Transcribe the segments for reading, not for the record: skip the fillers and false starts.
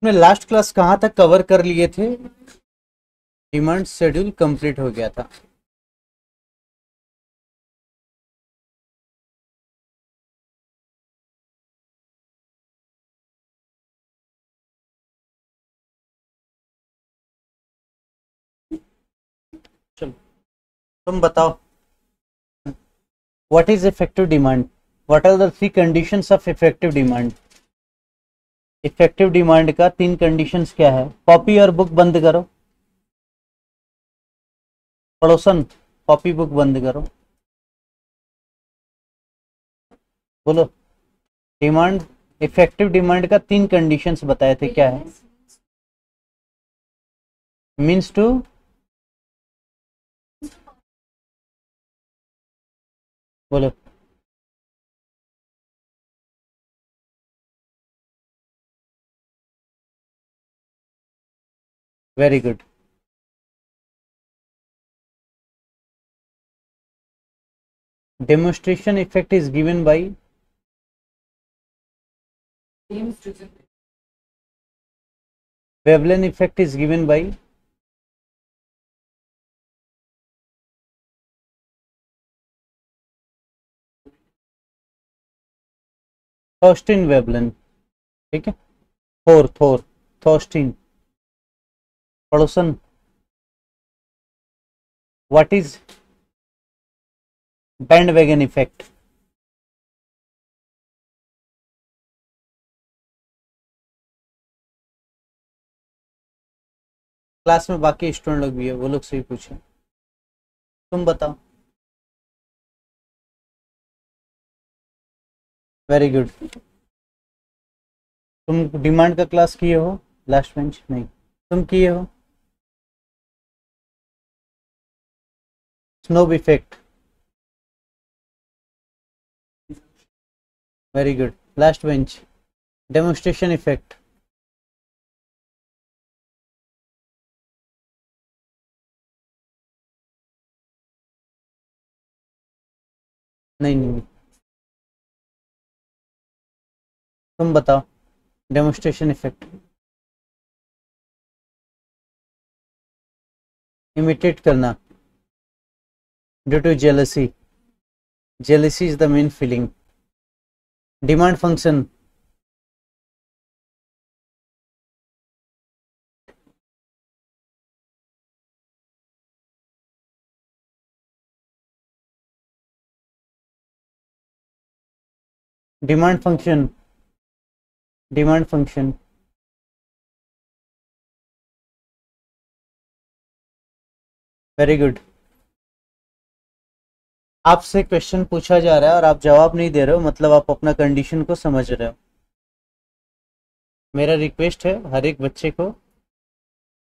में last class कहाँ तक कवर कर लिए थे? डिमांड शेड्यूल कंप्लीट हो गया था। चलो तुम बताओ, what is effective demand? What are the 3 conditions of effective demand? Effective demand का 3 कंडीशंस क्या है? कॉपी और बुक बंद करो, पड़ोसन कॉपी बुक बंद करो, बोलो। डिमांड, इफेक्टिव डिमांड का 3 कंडीशंस बताए थे, क्या है? मीन्स टू, बोलो। Very good. Demonstration effect is given by, Veblen effect is given by Thorstein Veblen, ठीक है। थोर थॉर्स्टीन, पड़ोसन what is bandwagon effect? Class में बाकी स्टूडेंट लोग भी है, वो लोग से ही पूछे, तुम बताओ। Very good. तुम डिमांड का क्लास किए हो? लास्ट बेंच नहीं, तुम किए हो? Snob effect, very good. Last bench demonstration effect, नहीं, तुम बताओ। डेमोन्स्ट्रेशन इफेक्ट, इमिटेट करना, due to jealousy, jealousy is the main feeling. Demand function, demand function, demand function, very good. आपसे क्वेश्चन पूछा जा रहा है और आप जवाब नहीं दे रहे हो, मतलब आप अपना कंडीशन को समझ रहे हो। मेरा रिक्वेस्ट है हर एक बच्चे को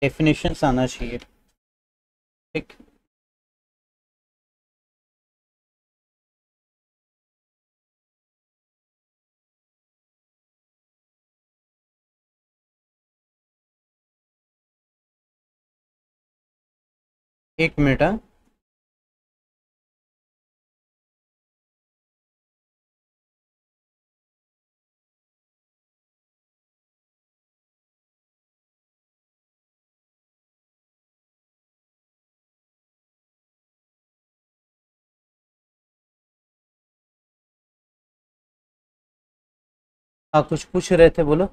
डेफिनेशंस आना चाहिए, ठीक। एक मिनट, हाँ। हाँ, कुछ पूछ रहे थे, बोलो।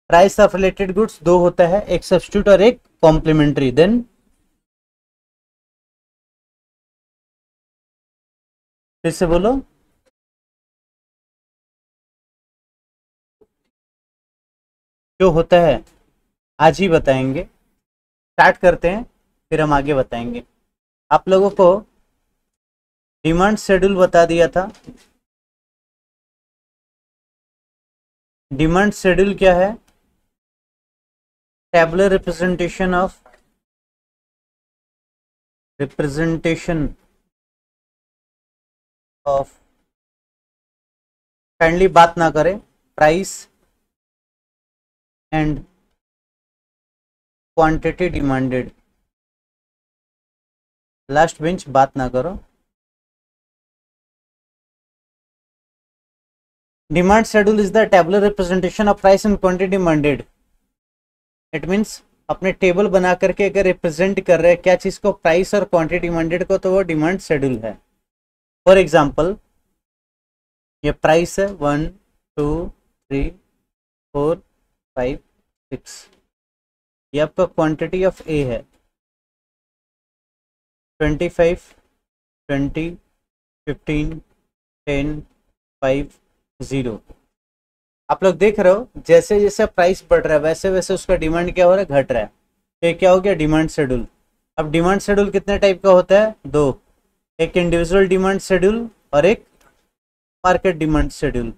प्राइस ऑफ रिलेटेड गुड्स 2 होता है, एक सब्स्टिट्यूट और एक कॉम्प्लीमेंट्री। देन फिर से बोलो। जो होता है आज ही बताएंगे, स्टार्ट करते हैं फिर हम आगे बताएंगे। आप लोगों को डिमांड शेड्यूल बता दिया था। डिमांड शेड्यूल क्या है? टेबुलर रिप्रेजेंटेशन ऑफ, काइंडली बात ना करें, price and quantity demanded. Last bench बात ना करो। Demand schedule is the tabular representation of price and quantity demanded. It means अपने टेबल बना करके अगर रिप्रेजेंट कर रहे हैं क्या चीज को, प्राइस और क्वांटिटी डिमांडेड को, तो वो डिमांड शेड्यूल है। फॉर एग्जाम्पल ये प्राइस है 1 2 3 4 5 6, ये आपका क्वांटिटी ऑफ ए है 25 20 15 10 5 0। आप लोग देख रहे हो जैसे जैसे प्राइस बढ़ रहा है वैसे वैसे उसका डिमांड क्या हो रहा है, घट रहा है। तो ये क्या हो गया, डिमांड शेड्यूल। अब डिमांड शेड्यूल कितने टाइप का होता है, दो, एक इंडिविजुअल डिमांड शेड्यूल और एक मार्केट डिमांड शेड्यूल।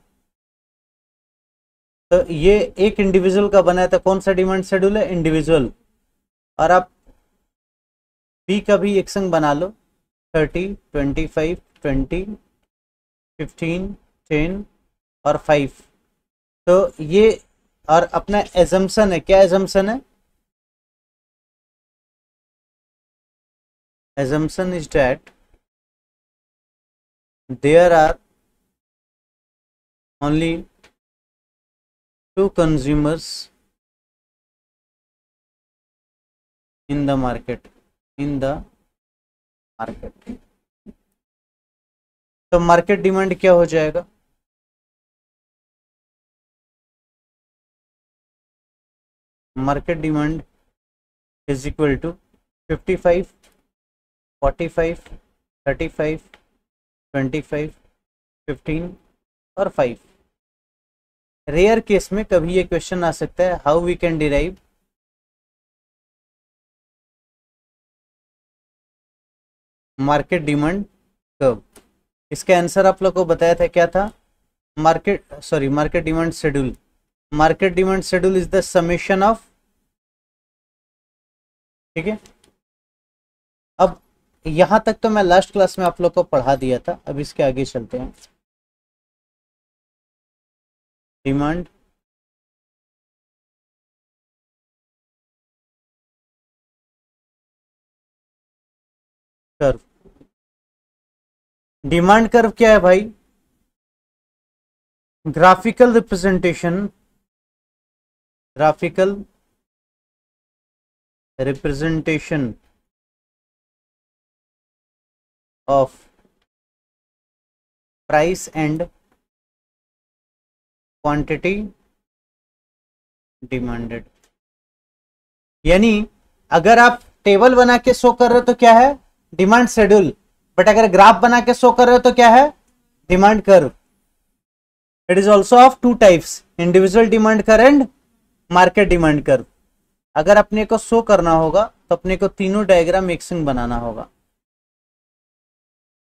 तो ये एक इंडिविजुअल का बना है, तो कौन सा डिमांड शेड्यूल है, इंडिविजुअल। और आप बी का भी एक संग बना लो, 30 25 20 15 10 और 5। तो ये और अपना एजम्पशन है, क्या एजम्पशन है, assumption is that there are only two consumers in the market, तो मार्केट डिमांड क्या हो जाएगा, market demand is equal to 55 45 35 25 15 और 5। रेयर केस में कभी ये क्वेश्चन आ सकता है, how we can derive market demand curve. इसका आंसर आप लोग को बताया था, क्या था, market demand schedule. Market demand schedule is the summation of, ठीक है। अब यहां तक तो मैं लास्ट क्लास में आप लोग को पढ़ा दिया था, अब इसके आगे चलते हैं। डिमांड कर्व, डिमांड कर्व क्या है भाई, graphical representation of price and quantity demanded. यानी अगर आप टेबल बना के शो कर रहे हो तो क्या है, डिमांड शेड्यूल, बट अगर ग्राफ बना के शो कर रहे हो तो क्या है, demand curve. It is also of two types, individual demand curve and market demand curve. अगर अपने को शो करना होगा तो अपने को तीनों डायग्राम मिक्सिंग बनाना होगा।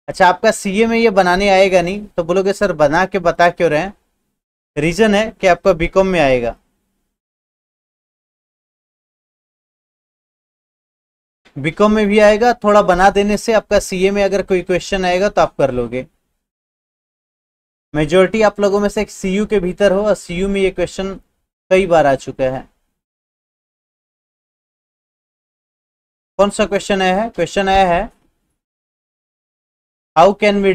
अच्छा, आपका सीए में ये बनाने आएगा नहीं तो बोलोगे सर बना के बता क्यों रहे हैं, रीजन है कि आपका बीकॉम में आएगा। बीकॉम में भी आएगा, थोड़ा बना देने से आपका सीए में अगर कोई क्वेश्चन आएगा तो आप कर लोगे। मेजोरिटी आप लोगों में से एक सीयू के भीतर हो और सीयू में ये क्वेश्चन कई बार आ चुका है। कौन सा क्वेश्चन आया है, क्वेश्चन आया है how can we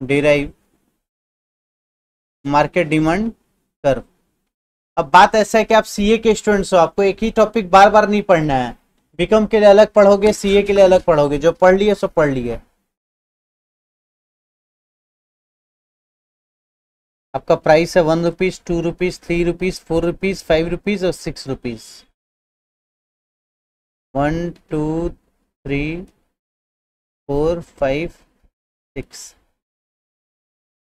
derive market demand curve. अब बात ऐसा है कि आप सीए के स्टूडेंट्स हो, आपको एक ही टॉपिक बार बार नहीं पढ़ना है, बीकॉम के लिए अलग पढ़ोगे, सीए के लिए अलग पढ़ोगे, जो पढ़ लिए सो पढ़ लिए। आपका प्राइस है 1 rupees 2 rupees 3 rupees 4 rupees 5 rupees और 6 रुपीज। 1 2 3 4 5 6,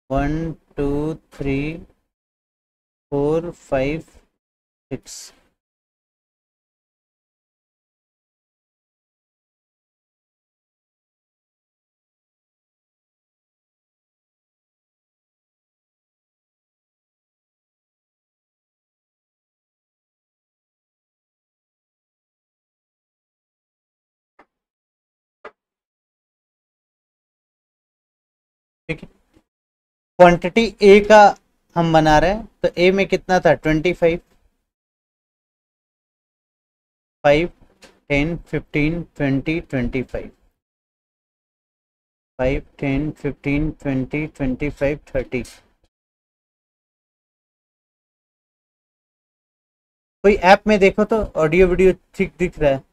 1 2 3 4 5 6। ठीक है, क्वांटिटी ए का हम बना रहे हैं, तो ए में कितना था 25 5 10 15 20 25। 5, 10, 15, 20, 25, 30। कोई ऐप में देखो तो ऑडियो वीडियो ठीक दिख रहा है।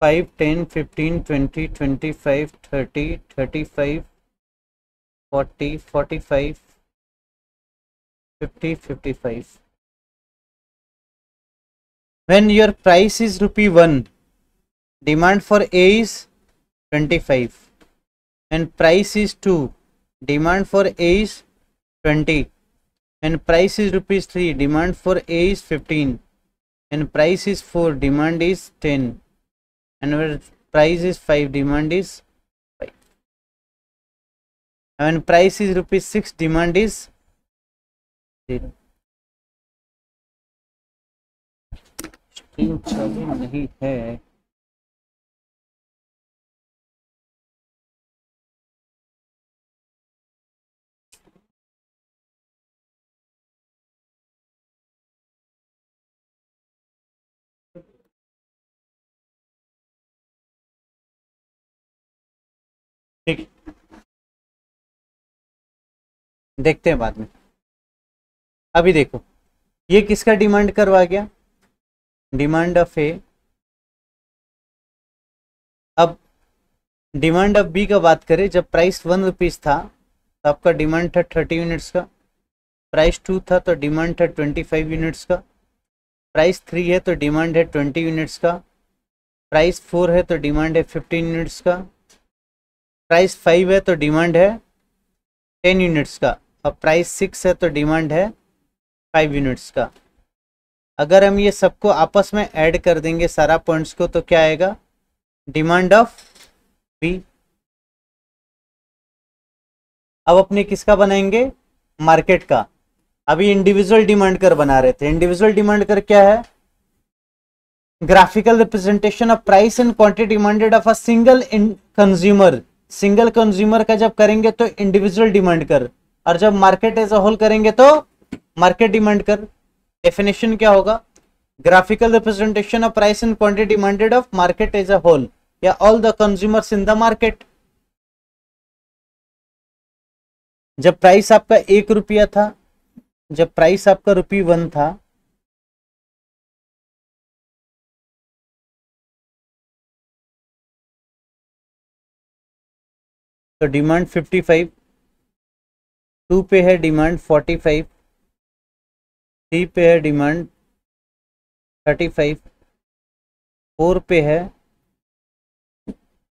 Five, 10, 15, 20, 25, 30, 35, 40, 45, 50, 55। When your price is rupee 1, demand for A is 25. When price is 2, demand for A is 20. When price is rupees 3, demand for A is 15. When price is 4, demand is 10. And when price is 5, demand is 5. And when price is rupees 6, demand is 0. Stream चालू नहीं है। ठीक, देखते हैं बाद में। अभी देखो, ये किसका डिमांड करवा गया? डिमांड ऑफ ए। अब डिमांड ऑफ बी का बात करें, जब प्राइस 1 रुपीज था तो आपका डिमांड था 30 यूनिट्स का। प्राइस 2 था तो डिमांड था 25 यूनिट्स का। प्राइस 3 है तो डिमांड है 20 यूनिट्स का। प्राइस 4 है तो डिमांड है 15 यूनिट्स का। प्राइस 5 है तो डिमांड है 10 यूनिट्स का। और प्राइस 6 है तो डिमांड है 5 यूनिट्स का। अगर हम ये सबको आपस में ऐड कर देंगे सारा पॉइंट्स को, तो क्या आएगा? Demand of B. अब अपने किसका बनाएंगे? मार्केट का। अभी इंडिविजुअल डिमांड कर बना रहे थे। इंडिविजुअल डिमांड कर क्या है? Graphical representation of price and quantity demanded of a single consumer. Single consumer का जब करेंगे तो इंडिविजुअल डिमांड कर, और जब मार्केट एज अ होल करेंगे तो मार्केट डिमांड कर। डेफिनेशन क्या होगा? Graphical representation of price and quantity demanded of market as a whole या all the consumers in the market. जब प्राइस आपका 1 रुपया था, जब प्राइस आपका ₹1 था, तो डिमांड 55। 2 पे है डिमांड 45। 3 पे है डिमांड 35। 4 पे है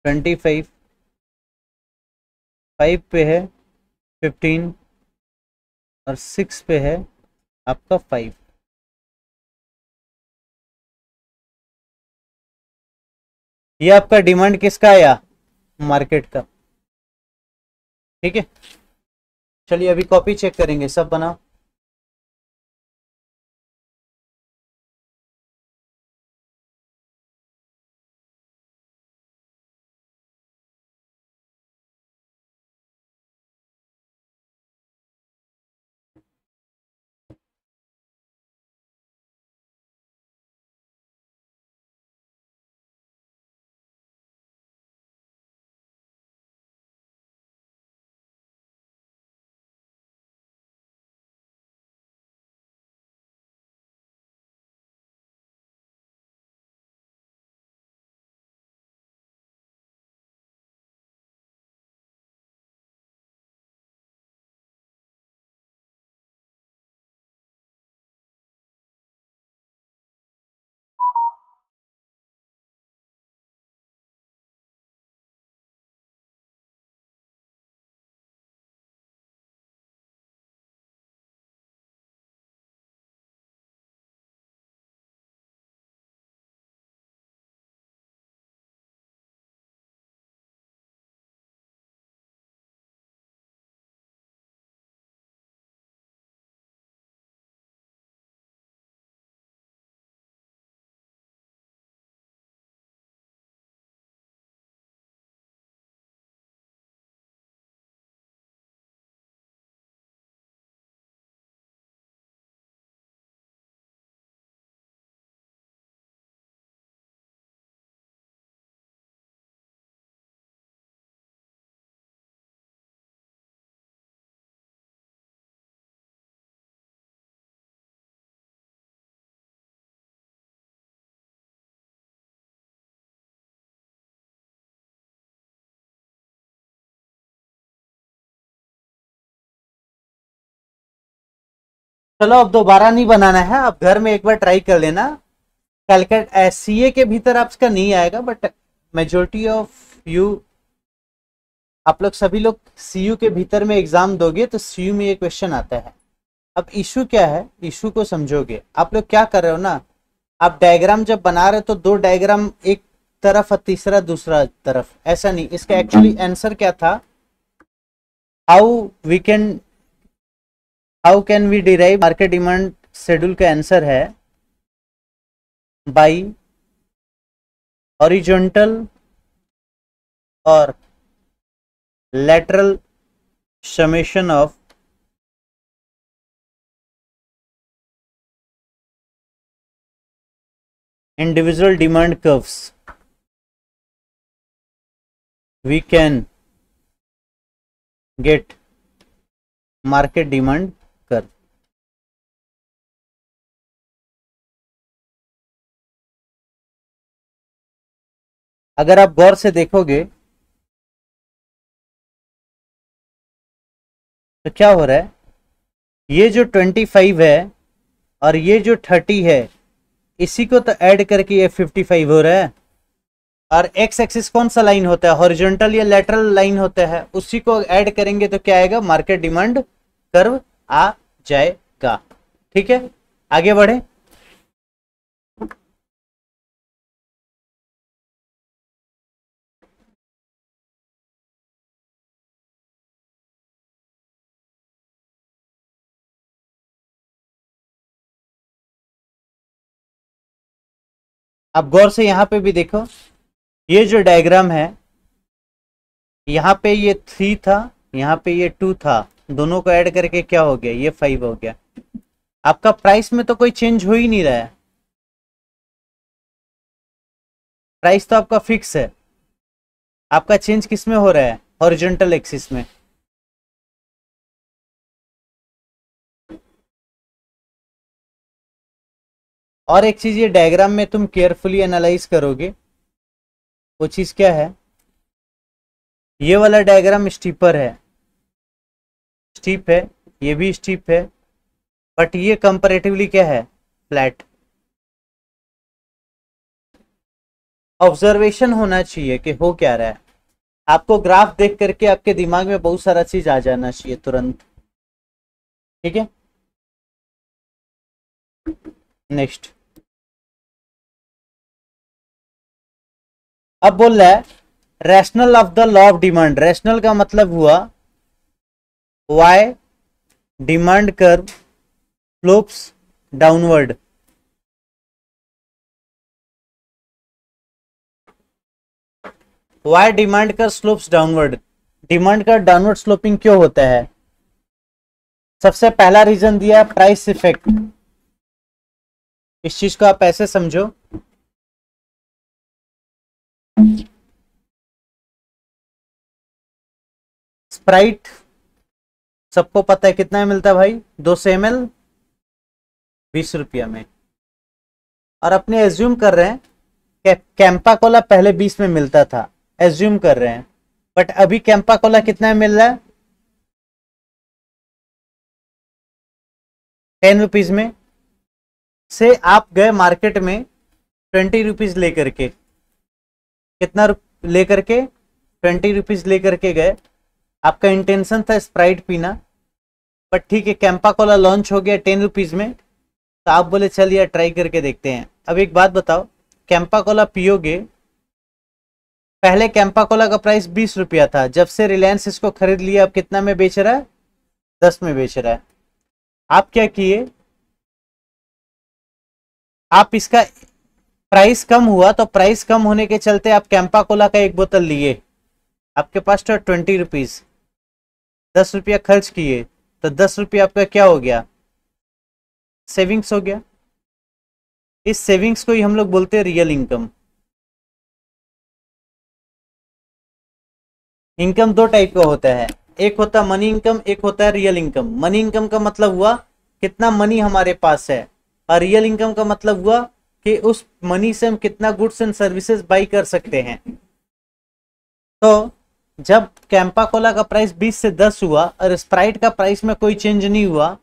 25। 5 पे है 15 और 6 पे है आपका 5। ये आपका डिमांड किसका आया? मार्केट का। ठीक है, चलिए अभी कॉपी चेक करेंगे, सब बनाओ। चलो अब दोबारा नहीं बनाना है, अब घर में एक बार ट्राई कर लेना। कैलकुलेट सीए के भीतर आपका नहीं आएगा, बट मेजोरिटी ऑफ यू, आप लोग सभी लोग सीयू के भीतर में एग्जाम दोगे तो सीयू में ये क्वेश्चन आता है। अब इशू क्या है, इशू को समझोगे। आप लोग क्या कर रहे हो ना, आप डायग्राम जब बना रहे हो तो दो डायग्राम एक तरफ और तीसरा दूसरा तरफ, ऐसा नहीं। इसका एक्चुअली आंसर क्या था, how can we derive market demand schedule का आंसर है बाई हॉरिजॉन्टल और lateral summation of individual demand curves we can get market demand curve। अगर आप गौर से देखोगे तो क्या हो रहा है, ये जो 25 है और ये जो 30 है, इसी को तो ऐड करके ये 55 हो रहा है। और एक्स एक्सिस कौन सा लाइन होता है, हॉरिजॉन्टल या लेटरल लाइन होता है, उसी को ऐड करेंगे तो क्या आएगा, मार्केट डिमांड कर्व आ जाएगा। ठीक है, आगे बढ़े। आप गौर से यहां पे भी देखो, ये जो डायग्राम है, यहाँ पे ये 3 था, यहाँ पे ये 2 था, दोनों को ऐड करके क्या हो गया, ये 5 हो गया। आपका प्राइस में तो कोई चेंज हो ही नहीं रहा है, प्राइस तो आपका फिक्स है। आपका चेंज किस में हो रहा है, हॉरिजॉन्टल एक्सिस में। और एक चीज ये डायग्राम में तुम केयरफुली एनालाइज करोगे, वो चीज क्या है, ये वाला डायग्राम स्टीपर है, स्टीप है, ये भी स्टीप है, बट ये कंपैरेटिवली क्या है, फ्लैट। ऑब्जर्वेशन होना चाहिए कि हो क्या रहा है। आपको ग्राफ देख करके आपके दिमाग में बहुत सारा चीज आ जाना चाहिए तुरंत। ठीक है, नेक्स्ट। अब बोल रहा है rational of the law of demand. Rational का मतलब हुआ why demand curve slopes downward. Why demand का स्लोप्स डाउनवर्ड, डिमांड का डाउनवर्ड स्लोपिंग क्यों होता है। सबसे पहला रीजन दिया प्राइस इफेक्ट। इस चीज को आप ऐसे समझो, स्प्राइट सबको पता है कितना में मिलता है भाई, 200 ml 20 रुपया में। और अपने एज्यूम कर रहे हैं कि कैंपा कोला पहले 20 में मिलता था, एज्यूम कर रहे हैं, बट अभी कैंपा कोला कितना में मिल रहा है, 10 रुपीज में। से आप गए मार्केट में 20 रुपीज लेकर के, कितना लेकर के, 20 रुपीज लेकर के गए। आपका इंटेंशन था स्प्राइट पीना, बट ठीक है कैंपा कोला लॉन्च हो गया 10 रुपीज में, तो आप बोले चलिए ट्राई करके देखते हैं। अब एक बात बताओ, कैंपा कोला पियोगे, पहले कैंपा कोला का प्राइस 20 रुपया था, जब से रिलायंस इसको खरीद लिया अब कितना में बेच रहा है, 10 में बेच रहा है। आप क्या किए, आप इसका प्राइस कम हुआ तो प्राइस कम होने के चलते आप कैंपा कोला का एक बोतल लिए, आपके पास तो 20 रुपीज, 10 रुपया खर्च किए, तो 10 रुपया आपका क्या हो गया, सेविंग्स हो गया। इस सेविंग्स को ही हम लोग बोलते हैं रियल इनकम। इनकम दो टाइप का होता है, एक होता है मनी इनकम, एक होता है रियल इनकम। मनी इनकम का मतलब हुआ कितना मनी हमारे पास है, और रियल इनकम का मतलब हुआ कि उस मनी से हम कितना गुड्स एंड सर्विसेज बाई कर सकते हैं। तो जब कैंपा कोला का प्राइस 20 से 10 हुआ और स्प्राइट का प्राइस में कोई चेंज नहीं हुआ,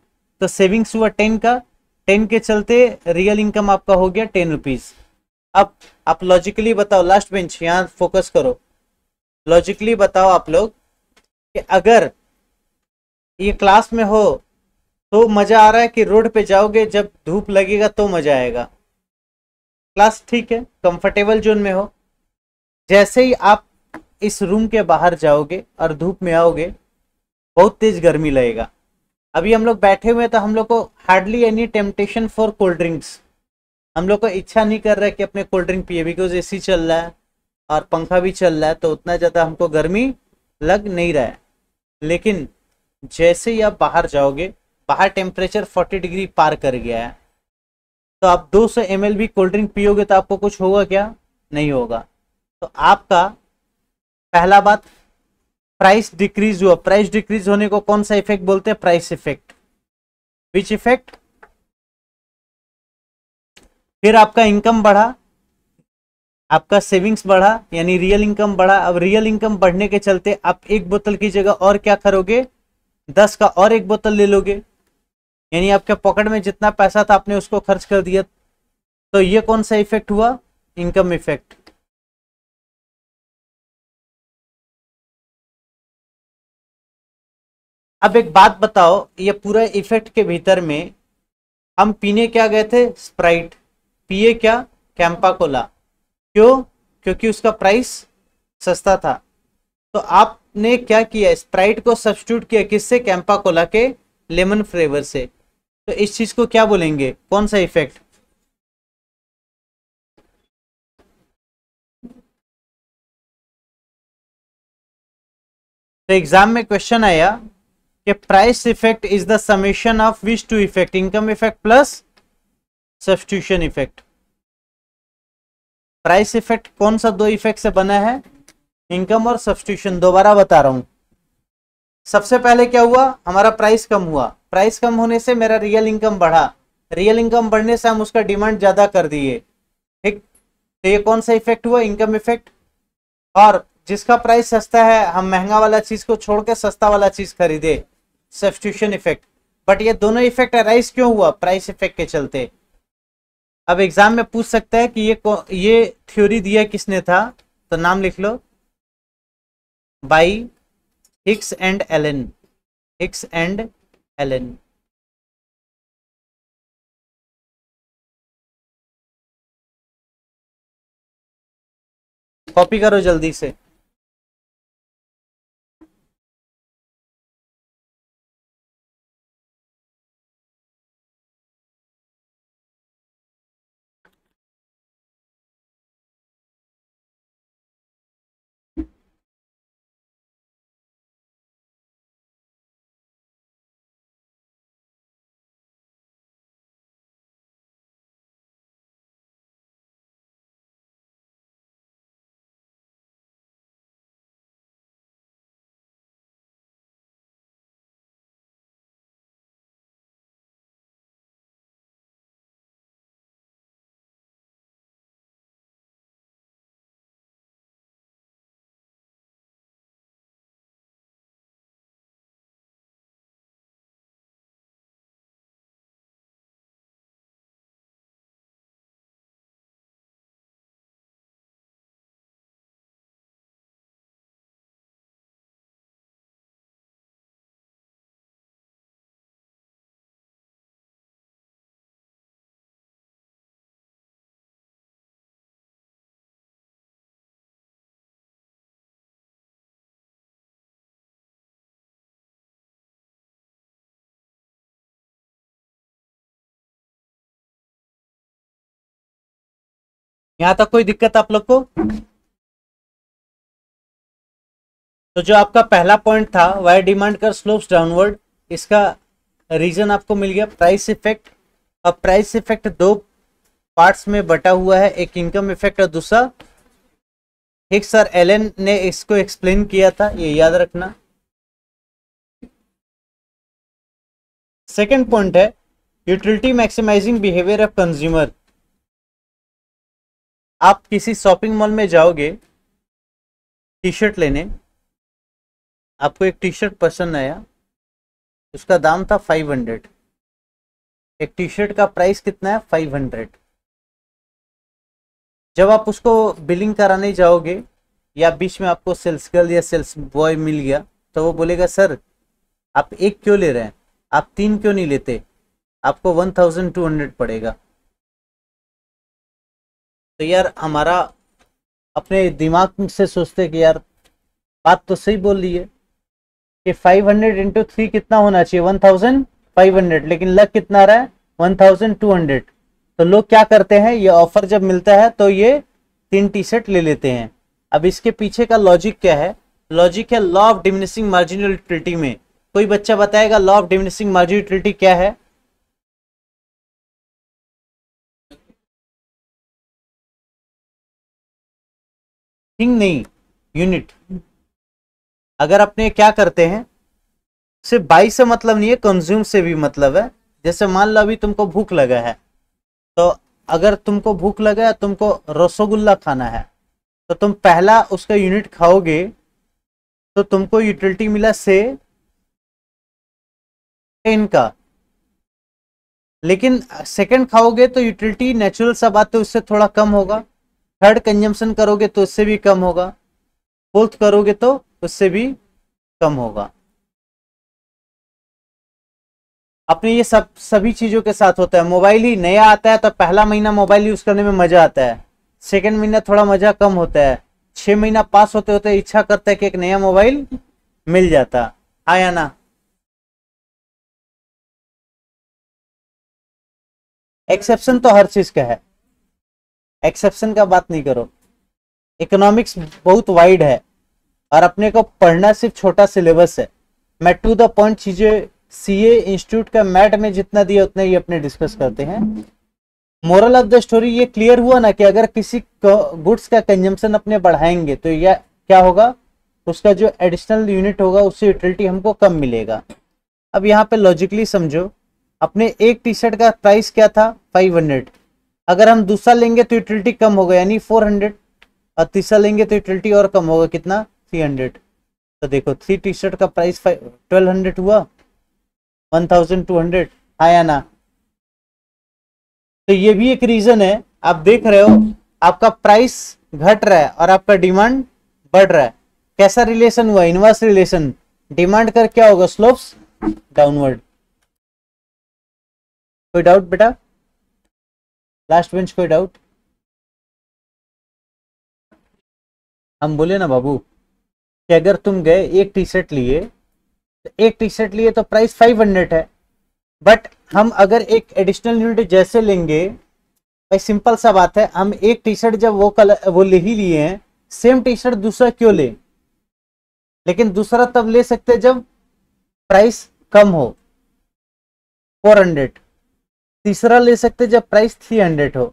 तो सेविंग्स हुआ 10 का, 10 के चलते रियल इनकम आपका हो गया 10 रुपीज। अब आप लॉजिकली बताओ, लास्ट बेंच यहाँ फोकस करो, लॉजिकली बताओ आप लोग कि अगर ये क्लास में हो तो मजा आ रहा है कि रोड पे जाओगे जब धूप लगेगा तो मजा आएगा। क्लास ठीक है, कंफर्टेबल जोन में हो, जैसे ही आप इस रूम के बाहर जाओगे और धूप में आओगे बहुत तेज गर्मी लगेगा। अभी हम लोग बैठे हुए तो हम लोग को hardly any temptation for cold drinks, हम लोग को इच्छा नहीं कर रहा है कि अपने कोल्ड ड्रिंक पिए, बिकॉज एसी चल रहा है और पंखा भी चल रहा है, तो उतना ज़्यादा हमको गर्मी लग नहीं रहा है। लेकिन जैसे ही आप बाहर जाओगे, बाहर टेम्परेचर 40 डिग्री पार कर गया है, तो आप 200 ml भी कोल्ड ड्रिंक पियोगे तो आपको कुछ होगा क्या? नहीं होगा। तो आपका पहला बात, प्राइस डिक्रीज हुआ। प्राइस डिक्रीज होने को कौन सा इफेक्ट बोलते हैं? Price effect. Which effect? फिर आपका इनकम बढ़ा, आपका सेविंग्स बढ़ा, यानी रियल इनकम बढ़ा। अब रियल इनकम बढ़ने के चलते आप एक बोतल की जगह और क्या करोगे? 10 का और एक बोतल ले लोगे, यानी आपके पॉकेट में जितना पैसा था आपने उसको खर्च कर दिया। तो ये कौन सा इफेक्ट हुआ? Income effect. अब एक बात बताओ, ये पूरा इफेक्ट के भीतर में हम पीने क्या गए थे? स्प्राइट। पिए क्या? कैंपा कोला। क्यों? क्योंकि उसका प्राइस सस्ता था। तो आपने क्या किया? स्प्राइट को सब्स्टिट्यूट किया किससे? कैंपा कोला के लेमन फ्लेवर से। तो इस चीज को क्या बोलेंगे? कौन सा इफेक्ट? तो एग्जाम में क्वेश्चन आया कि price effect is the summation of which two effect? Income effect plus substitution effect. Price effect कौन सा दो इफेक्ट से बना है? इनकम और सब्स्टिट्यूशन। दोबारा बता रहा हूं, सबसे पहले क्या हुआ? हमारा प्राइस कम हुआ, प्राइस कम होने से मेरा रियल इनकम बढ़ा, रियल इनकम बढ़ने से हम उसका डिमांड ज्यादा कर दिए, ठीक। तो ये कौन सा इफेक्ट हुआ? Income effect. और जिसका प्राइस सस्ता है हम महंगा वाला चीज को छोड़ के सस्ता वाला चीज खरीदे, सब्स्टिट्यूशन इफेक्ट। बट ये दोनों इफेक्ट अराइज क्यों हुआ? प्राइस इफेक्ट के चलते। अब एग्जाम में पूछ सकता है कि ये थ्योरी दिया किसने था? तो नाम लिख लो, by Hicks and Allen. Hicks and Allen. Copy करो जल्दी से। यहां तक कोई दिक्कत आप लोग को? तो जो आपका पहला पॉइंट था, वाई डिमांड कर स्लोप्स डाउनवर्ड, इसका रीजन आपको मिल गया, प्राइस इफेक्ट। अब प्राइस इफेक्ट दो पार्ट्स में बटा हुआ है, एक इनकम इफेक्ट और दूसरा हिक्स और एलन ने इसको एक्सप्लेन किया था, ये याद रखना। सेकेंड पॉइंट है utility maximising behaviour of consumer. आप किसी शॉपिंग मॉल में जाओगे टी शर्ट लेने, आपको एक टी शर्ट पसंद आया, उसका दाम था 500, एक टी शर्ट का प्राइस कितना है 500। जब आप उसको बिलिंग कराने जाओगे या बीच में आपको सेल्स गर्ल या सेल्स बॉय मिल गया तो वो बोलेगा सर आप एक क्यों ले रहे हैं, आप तीन क्यों नहीं लेते, आपको 1200 पड़ेगा। तो यार हमारा अपने दिमाग से सोचते कि यार बात तो सही बोल रही है कि 500 इंटू 3 कितना होना चाहिए 1500, लेकिन लग कितना रहा है 1200। तो लोग क्या करते हैं, ये ऑफर जब मिलता है तो ये 3 टी शर्ट ले लेते हैं। अब इसके पीछे का लॉजिक क्या है, लॉजिक है law of diminishing marginal utility में। कोई बच्चा बताएगा law of diminishing marginal utility क्या है? थिंग नहीं, यूनिट। अगर अपने क्या करते हैं, सिर्फ बाई से मतलब नहीं है, कंज्यूम से भी मतलब है। जैसे मान लो अभी तुमको भूख लगा है, तो अगर तुमको भूख लगा है, तुमको रसगुल्ला खाना है, तो तुम पहला उसका यूनिट खाओगे तो तुमको यूटिलिटी मिला से 10 का। लेकिन सेकंड खाओगे तो यूटिलिटी नेचुरल सा बात है उससे थोड़ा कम होगा। थर्ड कंजम्पशन करोगे तो उससे भी कम होगा। फोर्थ करोगे तो उससे भी कम होगा। अपने ये सब सभी चीजों के साथ होता है। मोबाइल ही नया आता है तो पहला महीना मोबाइल यूज करने में मजा आता है, सेकंड महीना थोड़ा मजा कम होता है, 6 महीना पास होते होते इच्छा करता है कि एक नया मोबाइल मिल जाता। हाँ या ना? एक्सेप्शन तो हर चीज का है, एक्सेप्शन का बात नहीं करो। इकोनॉमिक्स बहुत वाइड है और अपने को पढ़ना सिर्फ छोटा सिलेबस है। मैं टू द पॉइंट चीजें सीए इंस्टीट्यूट का मैट में जितना दिया उतना ही अपने डिस्कस करते हैं। मोरल ऑफ द स्टोरी ये क्लियर हुआ ना कि अगर किसी गुड्स का कंजम्पशन अपने बढ़ाएंगे तो यह क्या होगा, उसका जो एडिशनल यूनिट होगा उससे यूटिलिटी हमको कम मिलेगा। अब यहाँ पे लॉजिकली समझो, अपने एक टी शर्ट का प्राइस क्या था 500, अगर हम दूसरा लेंगे तो यूटिलिटी कम होगा यानी 400, और तीसरा लेंगे तो यूटिलिटी और कम होगा कितना 300। तो देखो 3 टी शर्ट का प्राइस 1200 हुआ, 1200। हाँ या ना? तो ये भी एक रीजन है। आप देख रहे हो आपका प्राइस घट रहा है और आपका डिमांड बढ़ रहा है। कैसा रिलेशन हुआ, इनवर्स रिलेशन। डिमांड कर क्या होगा, स्लोप्स डाउनवर्ड। कोई डाउट बेटा? लास्ट बेंच कोई डाउट? हम बोले ना बाबू कि अगर तुम गए एक टी शर्ट लिए, तो एक टी शर्ट लिए तो प्राइस 500 है, बट हम अगर एक एडिशनल यूनिट जैसे लेंगे, भाई सिंपल सा बात है, हम एक टी शर्ट जब वो कलर वो ले ही लिए हैं, सेम टी शर्ट दूसरा क्यों ले? लेकिन दूसरा तब ले सकते जब प्राइस कम हो 400, तीसरा ले सकते जब प्राइस 300 हो।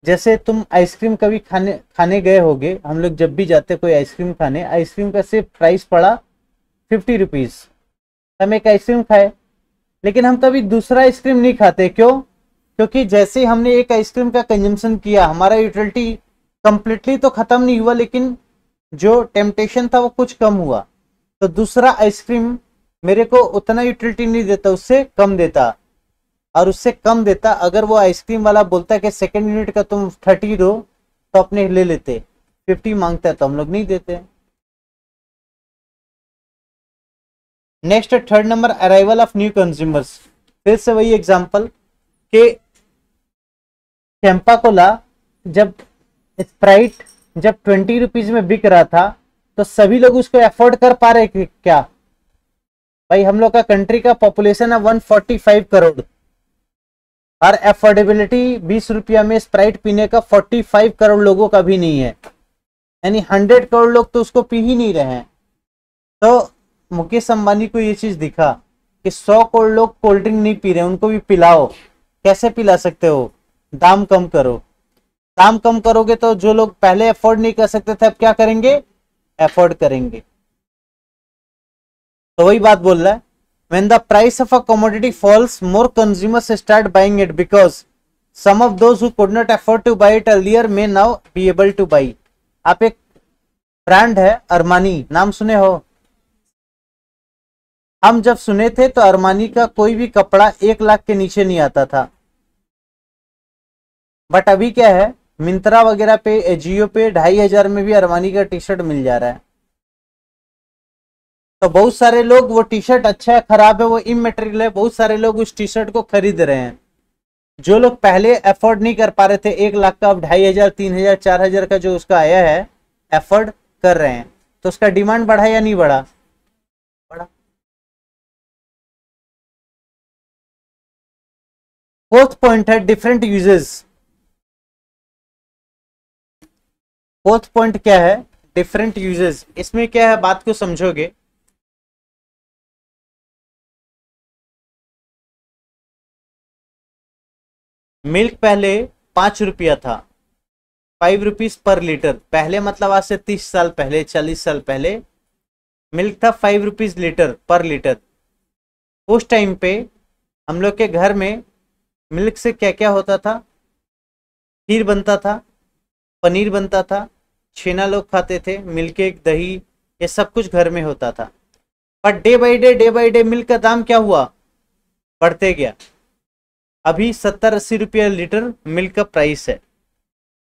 जैसे तुम आइसक्रीम कभी खाने गए होगे, हम लोग जब भी जाते कोई आइसक्रीम खाने, आइसक्रीम का सिर्फ प्राइस पड़ा 50 रुपीज, हम एक आइसक्रीम खाए, लेकिन हम कभी दूसरा आइसक्रीम नहीं खाते। क्यों? क्योंकि जैसे हमने एक आइसक्रीम का कंजम्पशन किया, हमारा यूटिलिटी कंप्लीटली तो खत्म नहीं हुआ, लेकिन जो टेम्पटेशन था वो कुछ कम हुआ। तो दूसरा आइसक्रीम मेरे को उतना यूटिलिटी नहीं देता, उससे कम देता। और उससे कम देता, अगर वो आइसक्रीम वाला बोलता कि सेकेंड यूनिट का तुम 30 दो, तो अपने ले लेते। 50 मांगता है तो हम लोग नहीं देते। Next third number, arrival of new consumers. फिर से वही एग्जांपल के कैंपा कोला जब स्प्राइट जब 20 रुपीज में बिक रहा था, तो सभी लोग उसको अफोर्ड कर पा रहे क्या? भाई हम लोग का कंट्री का पॉपुलेशन है 145 करोड़, और अफोर्डेबिलिटी 20 रुपया में स्प्राइट पीने का 45 करोड़ लोगों का भी नहीं है, यानी 100 करोड़ लोग तो उसको पी ही नहीं रहे हैं। तो मुकेश अंबानी को ये चीज दिखा कि 100 करोड़ लोग कोल्ड ड्रिंक नहीं पी रहे, उनको भी पिलाओ। कैसे पिला सकते हो? दाम कम करो। दाम कम करोगे तो जो लोग पहले अफोर्ड नहीं कर सकते थे अब क्या करेंगे, अफोर्ड करेंगे। तो वही बात बोल रहा है, when the price of a commodity falls, more consumers start buying it because some of those who could not afford to buy it earlier may now be able to buy। आप एक brand है Armani, नाम सुने हो? हम जब सुने थे तो अरमानी का कोई भी कपड़ा 1 लाख के नीचे नहीं आता था, बट अभी क्या है, मिंत्रा वगैरह पे, एजियो पे 2,500 में भी अरमानी का टी शर्ट मिल जा रहा है। तो बहुत सारे लोग, वो टी शर्ट अच्छा है खराब है वो इमटेरियल है, बहुत सारे लोग उस टी शर्ट को खरीद रहे हैं। जो लोग पहले अफोर्ड नहीं कर पा रहे थे 1 लाख का, अब 2,500, 3,000, 4,000 का जो उसका आया है, अफोर्ड कर रहे हैं, तो उसका डिमांड बढ़ा या नहीं बढ़ा? बढ़ा। फोर्थ पॉइंट है डिफरेंट यूजेस। फोर्थ पॉइंट क्या है? Different uses. इसमें क्या है, बात को समझोगे। मिल्क पहले 5 रुपया था, 5 रुपीज पर लीटर। पहले मतलब आज से 30 साल पहले, 40 साल पहले मिल्क था 5 रुपीज लीटर पर लीटर। उस टाइम पे हम लोग के घर में मिल्क से क्या क्या होता था? खीर बनता था, पनीर बनता था, छेना लोग खाते थे, मिल्क केक, दही, ये सब कुछ घर में होता था। Per day by day milk का दाम क्या हुआ? बढ़ते गया। अभी 70-80 रुपया लीटर मिल्क का प्राइस है।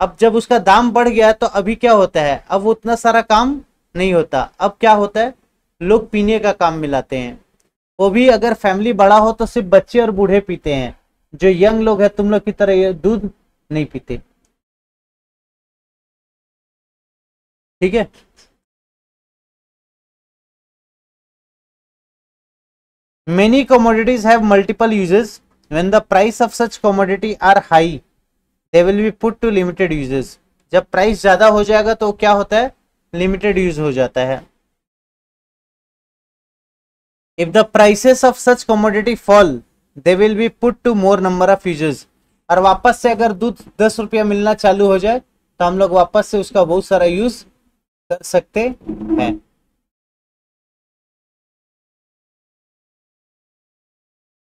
अब जब उसका दाम बढ़ गया तो अभी क्या होता है, अब उतना सारा काम नहीं होता। अब क्या होता है, लोग पीने का काम मिलाते हैं। वो भी अगर फैमिली बड़ा हो तो सिर्फ बच्चे और बूढ़े पीते हैं, जो यंग लोग हैं तुम लोग की तरह ये दूध नहीं पीते। ठीक है। Many commodities have multiple uses. When the price of such commodity are high, they will be put to limited uses. जब प्राइस ज्यादा हो जाएगा तो क्या होता है, लिमिटेड यूज हो जाता है। If the prices of such commodity fall, they will be put to more number of uses. और वापस से अगर दूध 10 रुपया मिलना चालू हो जाए तो हम लोग वापस से उसका बहुत सारा यूज कर सकते हैं।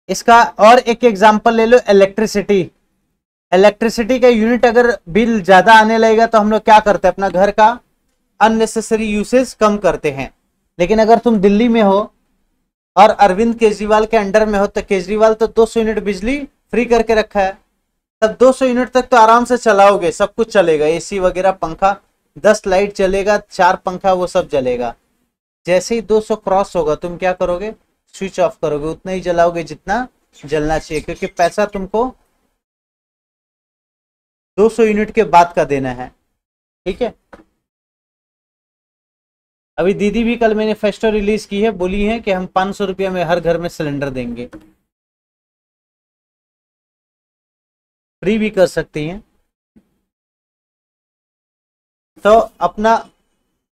इसका और एक एग्जांपल ले लो, इलेक्ट्रिसिटी। इलेक्ट्रिसिटी का यूनिट अगर बिल ज्यादा आने लगेगा तो हम लोग क्या करते हैं, अपना घर का अननेसेसरी यूसेज कम करते हैं। लेकिन अगर तुम दिल्ली में हो और अरविंद केजरीवाल के अंडर में हो तो केजरीवाल तो 200 यूनिट बिजली फ्री करके रखा है, तब 200 यूनिट तक तो आराम से चलाओगे, सब कुछ चलेगा, एसी वगैरह, पंखा, 10 लाइट चलेगा, 4 पंखा, वो सब चलेगा। जैसे ही 200 क्रॉस होगा तुम क्या करोगे, स्विच ऑफ करोगे, उतना ही जलाओगे जितना जलना चाहिए, क्योंकि पैसा तुमको 200 यूनिट के बाद का देना है। ठीक है। अभी दीदी भी कल मैनिफेस्टो रिलीज की है, बोली है कि हम 500 रुपया में हर घर में सिलेंडर देंगे, फ्री भी कर सकती हैं। तो अपना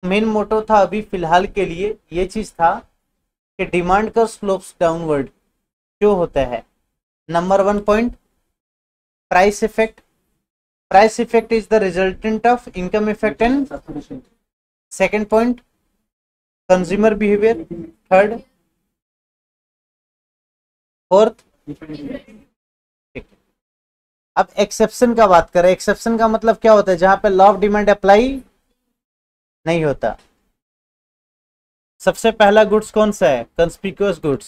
मेन मोटो था अभी फिलहाल के लिए ये चीज था कि डिमांड का स्लोप्स डाउनवर्ड क्यों होता है। Number 1 point, price effect. Price effect is the resultant of income effect and second point, consumer behaviour. Third, fourth. अब एक्सेप्शन का बात करें। एक्सेप्शन का मतलब क्या होता है, जहां पे लॉ ऑफ डिमांड अप्लाई नहीं होता। सबसे पहला गुड्स कौन सा है, कंस्पिक्यूअस गुड्स।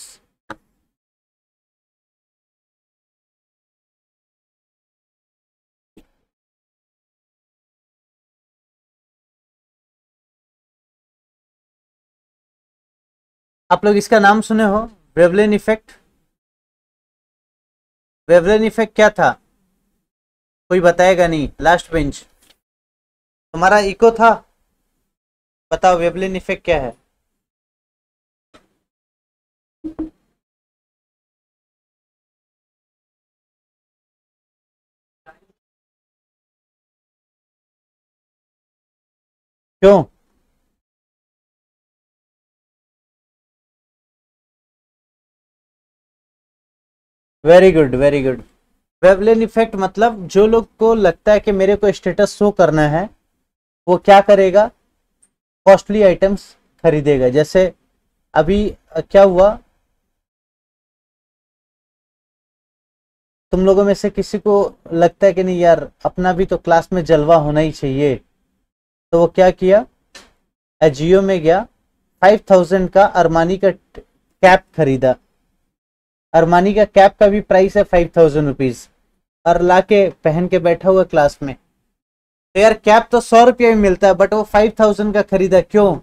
आप लोग इसका नाम सुने हो, वेवलेन इफेक्ट। वेवलेन इफेक्ट क्या था, कोई बताएगा नहीं, लास्ट बेंच। तुम्हारा इको था, बताओ वेवलेन इफेक्ट क्या है। क्यों? Very good, very good. Veblen effect मतलब जो लोग को लगता है कि मेरे को स्टेटस शो करना है, वो क्या करेगा, कॉस्टली आइटम्स खरीदेगा। जैसे अभी क्या हुआ, तुम लोगों में से किसी को लगता है कि नहीं यार अपना भी तो क्लास में जलवा होना ही चाहिए, तो वो क्या किया, एजियो में गया, 5000 का अरमानी का कैप खरीदा, अरमानी का कैप का भी प्राइस है 5000 रुपीज, और लाके पहन के बैठा हुआ क्लास में। तो यार कैप तो 100 रुपया में मिलता है, बट वो 5000 का खरीदा क्यों?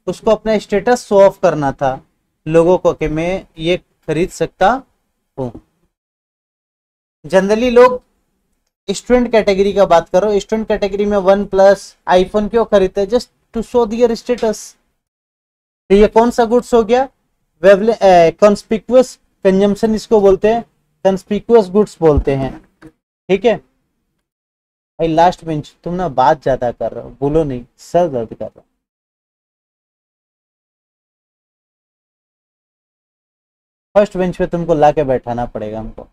उसको अपना स्टेटस शो ऑफ करना था लोगों को कि मैं ये खरीद सकता हूँ। जनरली लोग स्टूडेंट कैटेगरी का बात करो, स्टूडेंट कैटेगरी में वन प्लस आईफोन क्यों खरीदते हैं? Just to show their status. तो ये कौन सा गुड्स हो गया? कॉन्स्पिक्युअस कंजम्पशन इसको बोलते हैं, कंस्पिक्युअस गुड्स बोलते हैं। ठीक है भाई, लास्ट बेंच तुम ना बात ज्यादा कर रहे हो, बोलो नहीं, सर दर्द कर रहा हूं। फर्स्ट बेंच पे तुमको लाके बैठाना पड़ेगा हमको।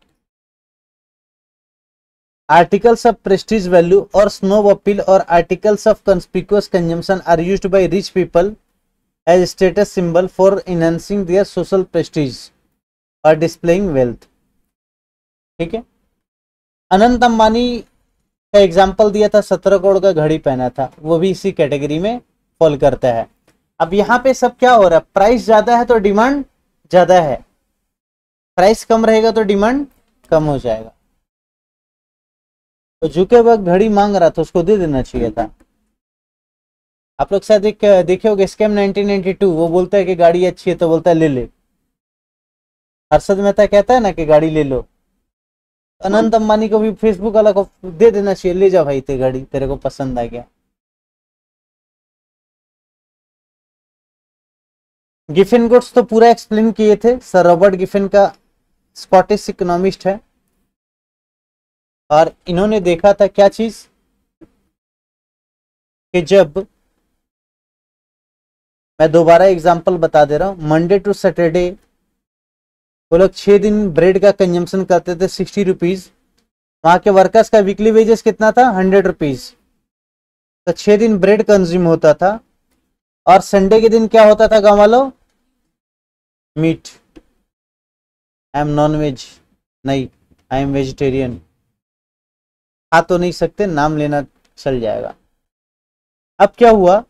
आर्टिकल्स ऑफ प्रेस्टीज वैल्यू और स्नोब अपील और articles of conspicuous consumption are used by rich people as status symbol for enhancing their social prestige और डिस्प्लेइंग वेल्थ। ठीक है, अनंत अंबानी का एग्जाम्पल दिया था, 17 करोड़ का घड़ी पहना था, वो भी इसी कैटेगरी में फॉल करता है। अब यहाँ पे सब क्या हो रहा है? प्राइस ज्यादा है तो डिमांड ज्यादा है, प्राइस कम रहेगा तो डिमांड कम हो जाएगा। तो जुकेबर्ग घड़ी मांग रहा था, उसको दे देना चाहिए था। आप लोग शायद देखे होगे स्कैम 1992, वो बोलता है कि गाड़ी अच्छी है तो बोलता है ले ले। हर्षद मेहता कहता है ना कि गाड़ी ले लो। अनंत अंबानी को भी फेसबुक वाला को दे देना चाहिए, ले जा भाई, ते गाड़ी तेरे को पसंद आ गया। गिफिन गुड्स तो पूरा एक्सप्लेन किए थे, सर रॉबर्ट गिफिन का स्कॉटिश इकोनॉमिस्ट है, और इन्होंने देखा था क्या चीज कि जब, मैं दोबारा एग्जांपल बता दे रहा हूं, मंडे टू सैटरडे वो लोग 6 दिन ब्रेड का कंजम्पशन करते थे 60 रुपीज। वहां के वर्कर्स का वीकली वेजेस कितना था? 100 रुपीज। तो 6 दिन ब्रेड कंज्यूम होता था, और संडे के दिन क्या होता था गाँव वालों? Meat. I am non veg, नहीं आई एम वेजिटेरियन। खा तो नहीं सकते, नाम लेना चल जाएगा। अब क्या हुआ?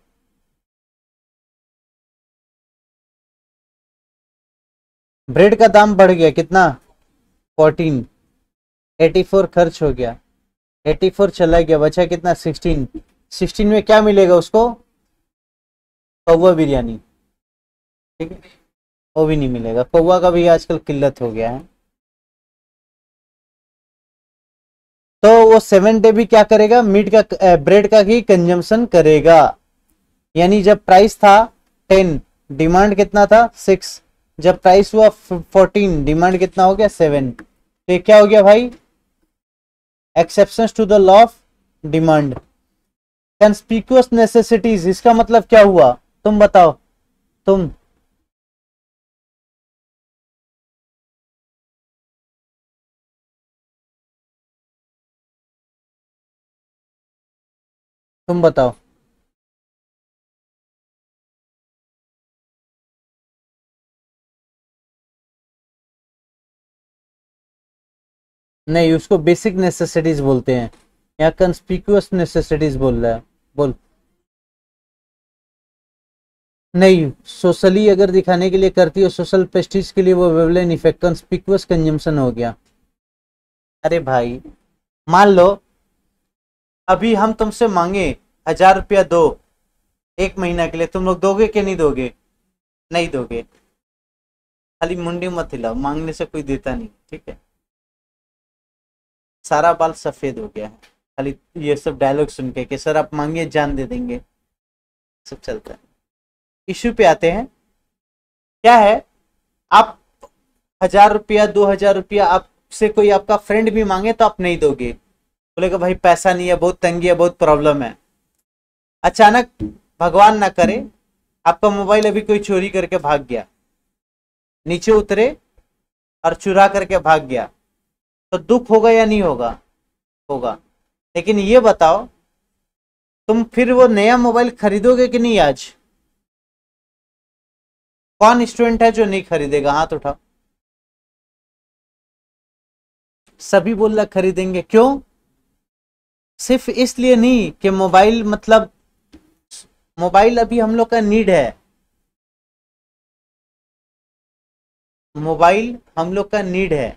ब्रेड का दाम बढ़ गया, कितना? 14। 84 खर्च हो गया, 84 चला गया, बचा कितना? 16। 16 में क्या मिलेगा उसको? कौवा बिरयानी। ठीक है, वो भी नहीं मिलेगा, कौवा का भी आजकल किल्लत हो गया है। तो वो 7 डे भी क्या करेगा? मीट का ब्रेड का ही कंजम्पशन करेगा। यानी जब प्राइस था 10, डिमांड कितना था? 6। जब प्राइस हुआ 14, डिमांड कितना हो गया? 7। तो क्या हो गया भाई? Exceptions to the law of demand. Conspicuous necessities, इसका मतलब क्या हुआ? तुम बताओ, तुम बताओ। नहीं, उसको बेसिक नेसेसिटीज बोलते हैं, या कंस्पिक्युअस नेसेसिटीज बोल रहा है, बोल। नहीं, सोशली अगर दिखाने के लिए करती हो, सोशल प्रेस्टीज के लिए, वो वेवलेन इफेक्ट, कंस्पिक्युअस कंजम्पशन हो गया। अरे भाई, मान लो अभी हम तुमसे मांगे 1000 रुपया दो 1 महीना के लिए, तुम लोग दोगे कि नहीं दोगे? नहीं दोगे। खाली मुंडी मत हिलाओ, मांगने से कोई देता नहीं, ठीक है? सारा बाल सफेद हो गया है खाली ये सब डायलॉग सुन के कि सर आप मांगिए जान दे देंगे, सब चलता है। इश्यू पे आते हैं। क्या है? आप 1000 रुपया 2000 रुपया आपसे कोई आपका फ्रेंड भी मांगे तो आप नहीं दोगे, बोलेगा भाई पैसा नहीं है, बहुत तंगी है, बहुत प्रॉब्लम है। अचानक भगवान ना करे आपका मोबाइल अभी कोई चोरी करके भाग गया, नीचे उतरे और चुरा करके भाग गया, तो दुख होगा या नहीं होगा? होगा। लेकिन ये बताओ, तुम फिर वो नया मोबाइल खरीदोगे कि नहीं? आज कौन स्टूडेंट है जो नहीं खरीदेगा? हाथ उठाओ। सभी बोल रहे खरीदेंगे। क्यों? सिर्फ इसलिए नहीं कि मोबाइल, मतलब मोबाइल अभी हम लोग का नीड है, मोबाइल हम लोग का नीड है,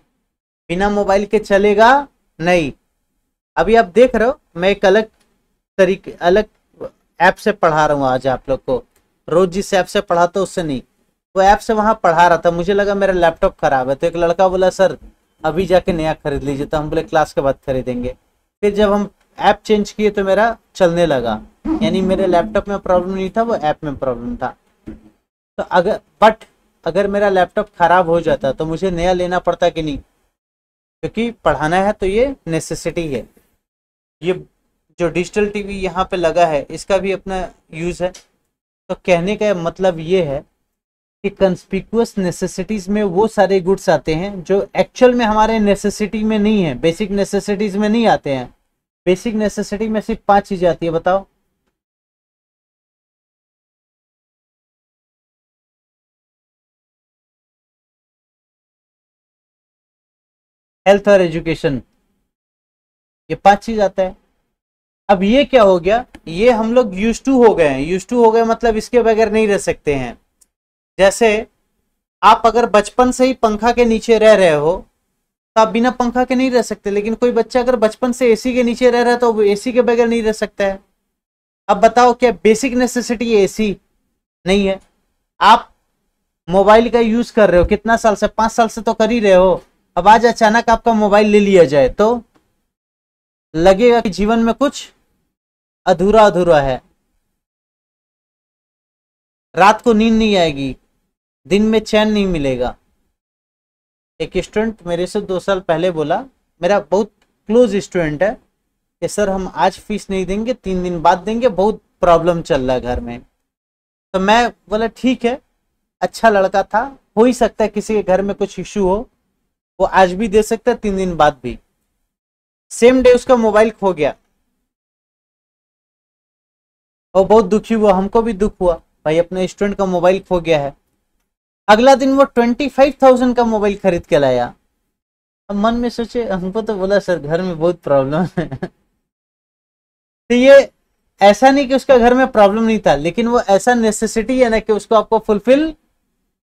बिना मोबाइल के चलेगा नहीं। अभी आप देख रहे हो मैं एक अलग तरीके अलग ऐप से पढ़ा रहा हूँ आज आप लोग को, रोज जिस ऐप से पढ़ाता हूँ उससे नहीं, वो ऐप से वहां पढ़ा रहा था। मुझे लगा मेरा लैपटॉप खराब है, तो एक लड़का बोला सर अभी जाके नया खरीद लीजिए, तो हम बोले क्लास के बाद खरीदेंगे। फिर जब हम ऐप चेंज किए तो मेरा चलने लगा, यानी मेरे लैपटॉप में प्रॉब्लम नहीं था, वो ऐप में प्रॉब्लम था। तो अगर मेरा लैपटॉप खराब हो जाता तो मुझे नया लेना पड़ता कि नहीं, क्योंकि पढ़ाना है तो ये नेसेसिटी है। ये जो डिजिटल टीवी यहाँ पे लगा है इसका भी अपना यूज है। तो कहने का मतलब ये है कि कंस्पिकुअस नेसेसिटीज में वो सारे गुड्स आते हैं जो एक्चुअल में हमारे नेसेसिटी में नहीं है, बेसिक नेसेसिटीज में नहीं आते हैं। बेसिक नेसेसिटी में सिर्फ 5 चीजें आती है, बताओ। हेल्थ और एजुकेशन, ये 5 चीज आता है। अब ये क्या हो गया, ये हम लोग यूज टू हो गए हैं। यूज टू हो गए मतलब इसके बगैर नहीं रह सकते हैं। जैसे आप अगर बचपन से ही पंखा के नीचे रह रहे हो तो आप बिना पंखा के नहीं रह सकते, लेकिन कोई बच्चा अगर बचपन से एसी के नीचे रह रहा है तो वो एसी के बगैर नहीं रह सकता है। अब बताओ क्या बेसिक नेसेसिटी एसी नहीं है? आप मोबाइल का यूज कर रहे हो कितना साल से, 5 साल से तो कर ही रहे हो। अब आज अचानक आपका मोबाइल ले लिया जाए तो लगेगा कि जीवन में कुछ अधूरा अधूरा है। रात को नींद नहीं आएगी, दिन में चैन नहीं मिलेगा। एक स्टूडेंट मेरे से 2 साल पहले बोला, मेरा बहुत क्लोज स्टूडेंट है, कि सर हम आज फीस नहीं देंगे, 3 दिन बाद देंगे, बहुत प्रॉब्लम चल रहा है घर में। तो मैं बोला ठीक है, अच्छा लड़का था, हो ही सकता है किसी के घर में कुछ इशू हो, वो आज भी दे सकता है, 3 दिन बाद भी। सेम डे उसका मोबाइल खो गया और बहुत दुखी हुआ, हमको भी दुख हुआ, भाई अपने स्टूडेंट का मोबाइल खो गया है। अगला दिन वो 25,000 का मोबाइल खरीद के लाया। अब मन में सोचे, हमको तो बोला सर घर में बहुत प्रॉब्लम है। तो ये ऐसा नहीं कि उसका घर में प्रॉब्लम नहीं था, लेकिन वो ऐसा नेसेसिटी है ना कि उसको आपको फुलफिल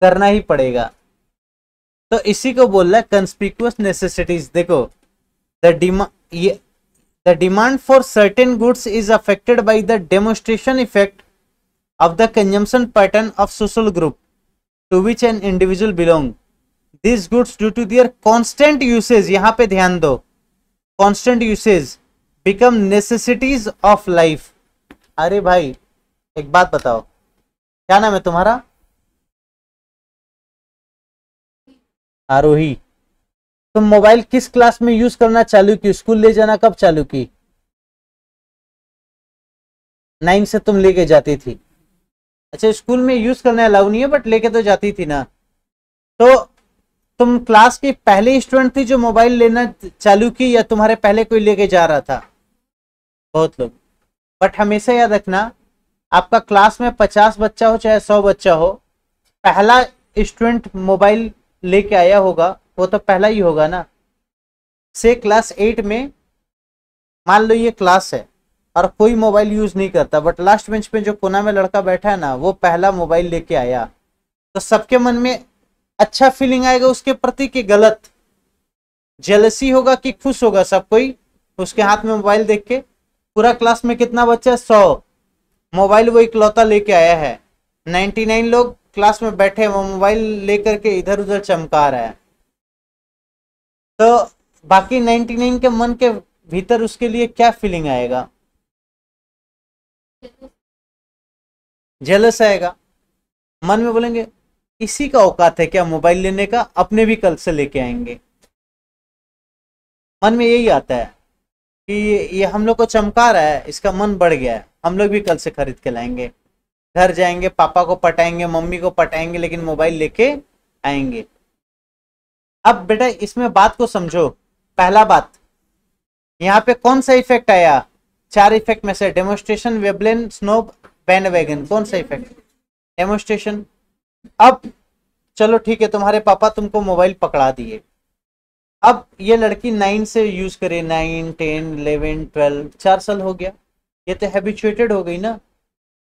करना ही पड़ेगा। तो इसी को बोल रहा है कंस्पिकुअस नेसेसिटीज। देखो the demand for certain goods is affected by the demonstration effect of the consumption pattern of social group to which an individual belong. These goods due to their constant usage, यहाँ पे ध्यान दो, constant usage become necessities of life। अरे भाई एक बात बताओ, क्या नाम है तुम्हारा? आरोही। तुम मोबाइल किस क्लास में यूज करना चालू की? स्कूल ले जाना कब चालू की? 9 से तुम लेके जाती थी। अच्छा स्कूल में यूज करना अलाउ नहीं है, बट लेके तो जाती थी ना। तो तुम क्लास की पहले स्टूडेंट थी जो मोबाइल लेना चालू की, या तुम्हारे पहले कोई लेके जा रहा था? बहुत लोग। बट हमेशा याद रखना, आपका क्लास में 50 बच्चा हो चाहे 100 बच्चा हो, पहला स्टूडेंट मोबाइल लेके आया होगा वो तो पहला ही होगा ना। से क्लास 8 में मान लो ये क्लास है और कोई मोबाइल यूज नहीं करता, बट लास्ट बेंच पे जो कोना में लड़का बैठा है ना, वो पहला मोबाइल लेके आया, तो सबके मन में अच्छा फीलिंग आएगा उसके प्रति कि गलत? जेलसी होगा कि खुश होगा सब कोई उसके हाथ में मोबाइल देख के? पूरा क्लास में कितना बच्चा है? 100। मोबाइल वो इकलौता लेके आया है, 99 लोग क्लास में बैठे, वो मोबाइल लेकर के इधर उधर चमका रहा है। तो बाकी 99 के मन के भीतर उसके लिए क्या फीलिंग आएगा? जेलस आएगा। मन में बोलेंगे इसी का औकात है क्या मोबाइल लेने का, अपने भी कल से लेके आएंगे। मन में यही आता है कि ये हम लोग को चमका रहा है, इसका मन बढ़ गया है, हम लोग भी कल से खरीद के लाएंगे। घर जाएंगे, पापा को पटाएंगे, मम्मी को पटाएंगे, लेकिन मोबाइल लेके आएंगे। अब बेटा इसमें बात को समझो। पहला बात, यहाँ पे कौन सा इफेक्ट आया? 4 इफेक्ट में से डेमोन्स्ट्रेशन, वेबलेन, स्नोब, बैंडवैगन। कौन सा इफेक्ट? डेमोन्स्ट्रेशन। अब चलो ठीक है, तुम्हारे पापा तुमको मोबाइल पकड़ा दिए। अब ये लड़की 9 से यूज करे, 9, 10, 11, 12, 4 साल हो गया, ये तो हैबिचुएटेड हो गई ना।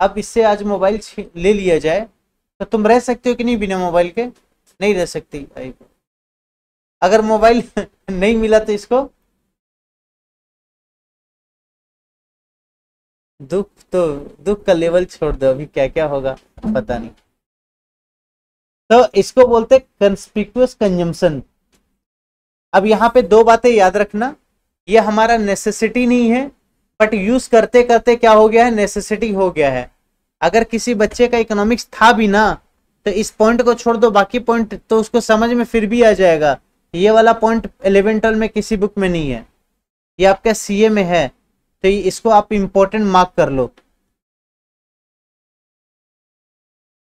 अब इससे आज मोबाइल ले लिया जाए तो तुम रह सकते हो कि नहीं बिना मोबाइल के? नहीं रह सकती भाई। अगर मोबाइल नहीं मिला तो इसको दुख तो, दुख का लेवल छोड़ दो, अभी क्या क्या होगा पता नहीं। तो इसको बोलते कंस्पिक्युअस कंजम्पशन। अब यहाँ पे दो बातें याद रखना, ये हमारा नेसेसिटी नहीं है, बट यूज करते करते क्या हो गया है, नेसेसिटी हो गया है। अगर किसी बच्चे का इकोनॉमिक्स था भी ना, तो इस पॉइंट को छोड़ दो, बाकी पॉइंट तो उसको समझ में फिर भी आ जाएगा। ये वाला पॉइंट 11 में किसी बुक में नहीं है, ये आपका सीए में है, तो इसको आप इंपॉर्टेंट मार्क कर लो,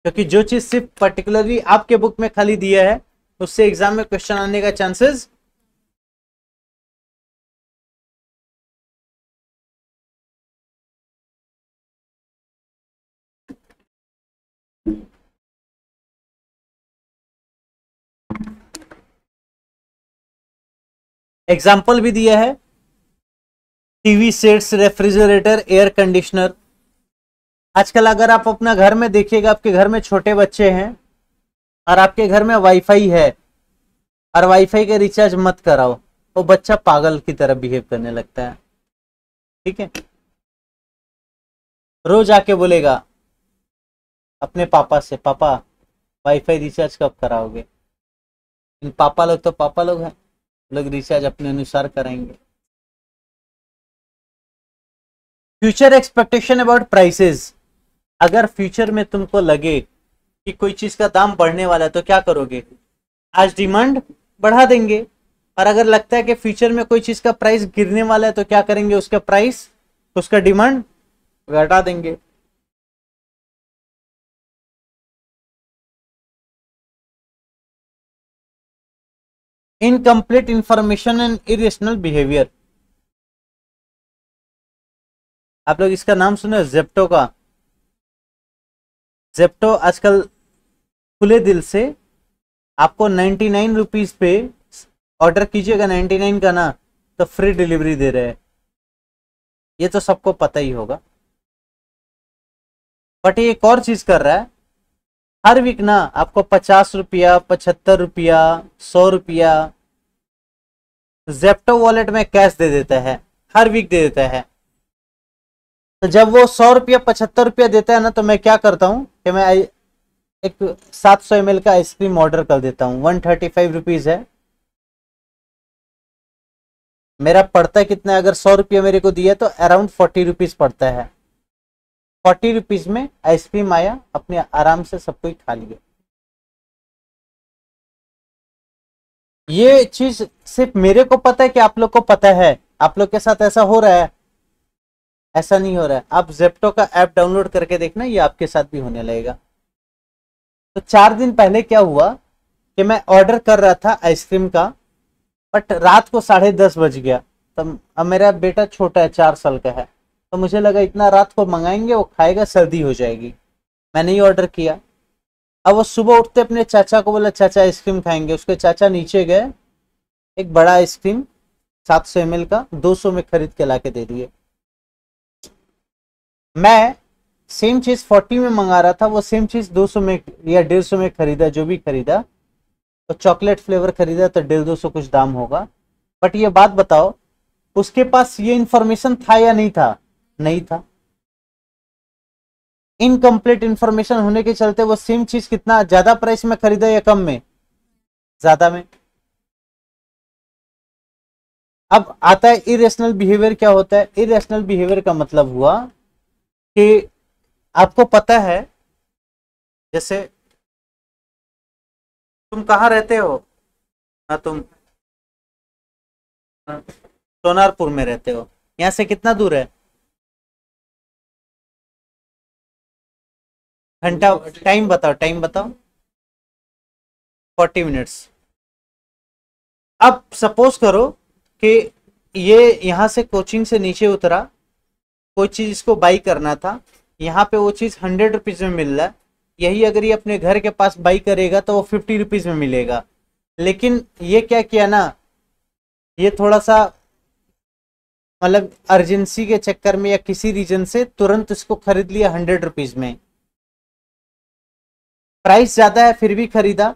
क्योंकि जो चीज सिर्फ पर्टिकुलरली आपके बुक में खाली दिया है उससे एग्जाम में क्वेश्चन आने का चांसेस। एग्जाम्पल भी दिया है, TV sets, refrigerator, air conditioner. आजकल अगर आप अपना घर में देखिएगा, आपके घर में छोटे बच्चे हैं और आपके घर में वाईफाई है और वाईफाई का रिचार्ज मत कराओ, वो बच्चा पागल की तरह बिहेव करने लगता है। ठीक है, रोज आके बोलेगा अपने पापा से, पापा वाईफाई रिचार्ज कब कराओगे। इन पापा लोग तो पापा लोग हैं, लोग रिचार्ज अपने अनुसार कराएंगे। Future expectation about prices. अगर फ्यूचर में तुमको लगे कि कोई चीज का दाम बढ़ने वाला है तो क्या करोगे, आज डिमांड बढ़ा देंगे। और अगर लगता है कि फ्यूचर में कोई चीज का प्राइस गिरने वाला है तो क्या करेंगे, उसका प्राइस, उसका डिमांड घटा देंगे। Incomplete information and irrational behaviour. आप लोग इसका नाम सुने जेप्टो का। जेप्टो आजकल खुले दिल से आपको 99 रुपीज पे ऑर्डर कीजिएगा 99 का ना, तो फ्री डिलीवरी दे रहे हैं। ये तो सबको पता ही होगा, बट ये एक और चीज कर रहा है, हर वीक ना आपको 50 रुपया, 75 रुपया, 100 रुपया जेप्टो वॉलेट में कैश दे देता है, हर वीक दे देता है। तो जब वो 100 रुपया 75 रुपया देता है ना, तो मैं क्या करता हूँ कि मैं एक 700 ml का आइसक्रीम ऑर्डर कर देता हूँ। 135 रुपीज है मेरा, पड़ता है कितना, अगर 100 रुपया मेरे को दिया तो अराउंड 40 रुपीज पड़ता है। 40 रुपीज में आइसक्रीम आया, अपने आराम से सब कोई खा लिया। ये चीज सिर्फ मेरे को पता है कि आप लोग को पता है, आप लोग के साथ ऐसा हो रहा है? ऐसा नहीं हो रहा है। आप जेप्टो का ऐप डाउनलोड करके देखना, ये आपके साथ भी होने लगेगा। तो 4 दिन पहले क्या हुआ कि मैं ऑर्डर कर रहा था आइसक्रीम का, बट रात को 10:30 बज गया। तब अब मेरा बेटा छोटा है, 4 साल का है, तो मुझे लगा इतना रात को मंगाएंगे, वो खाएगा, सर्दी हो जाएगी। मैंने ही ऑर्डर किया। अब वो सुबह उठते अपने चाचा को बोला चाचा आइसक्रीम खाएंगे। उसके चाचा नीचे गए, एक बड़ा आइसक्रीम 700 ml का 200 में खरीद के ला के दे दिए। मैं सेम चीज 40 में मंगा रहा था, वो सेम चीज 200 में या 150 में खरीदा, जो भी खरीदा। तो चॉकलेट फ्लेवर खरीदा तो 150-200 कुछ दाम होगा। बट ये बात बताओ, उसके पास ये इंफॉर्मेशन था या नहीं था? नहीं था। इनकम्प्लीट इंफॉर्मेशन होने के चलते वो सेम चीज कितना ज्यादा प्राइस में खरीदा या कम में? ज्यादा में। अब आता है इरेशनल बिहेवियर। क्या होता है इरेशनल बिहेवियर का मतलब हुआ कि आपको पता है, जैसे तुम कहाँ रहते हो ना, तुम सोनारपुर में रहते हो, यहाँ से कितना दूर है? घंटा, टाइम बताओ, टाइम बताओ। 40 मिनट्स। अब सपोज करो कि ये यहाँ से कोचिंग से नीचे उतरा, कोई चीज इसको बाई करना था, यहाँ पे वो चीज 100 रुपीज में मिल रहा है। यही अगर ये अपने घर के पास बाई करेगा तो वो 50 रुपीज में मिलेगा। लेकिन ये क्या किया ना, ये थोड़ा सा मतलब अर्जेंसी के चक्कर में या किसी रीजन से तुरंत इसको खरीद लिया 100 रुपीज में। प्राइस ज्यादा है फिर भी खरीदा,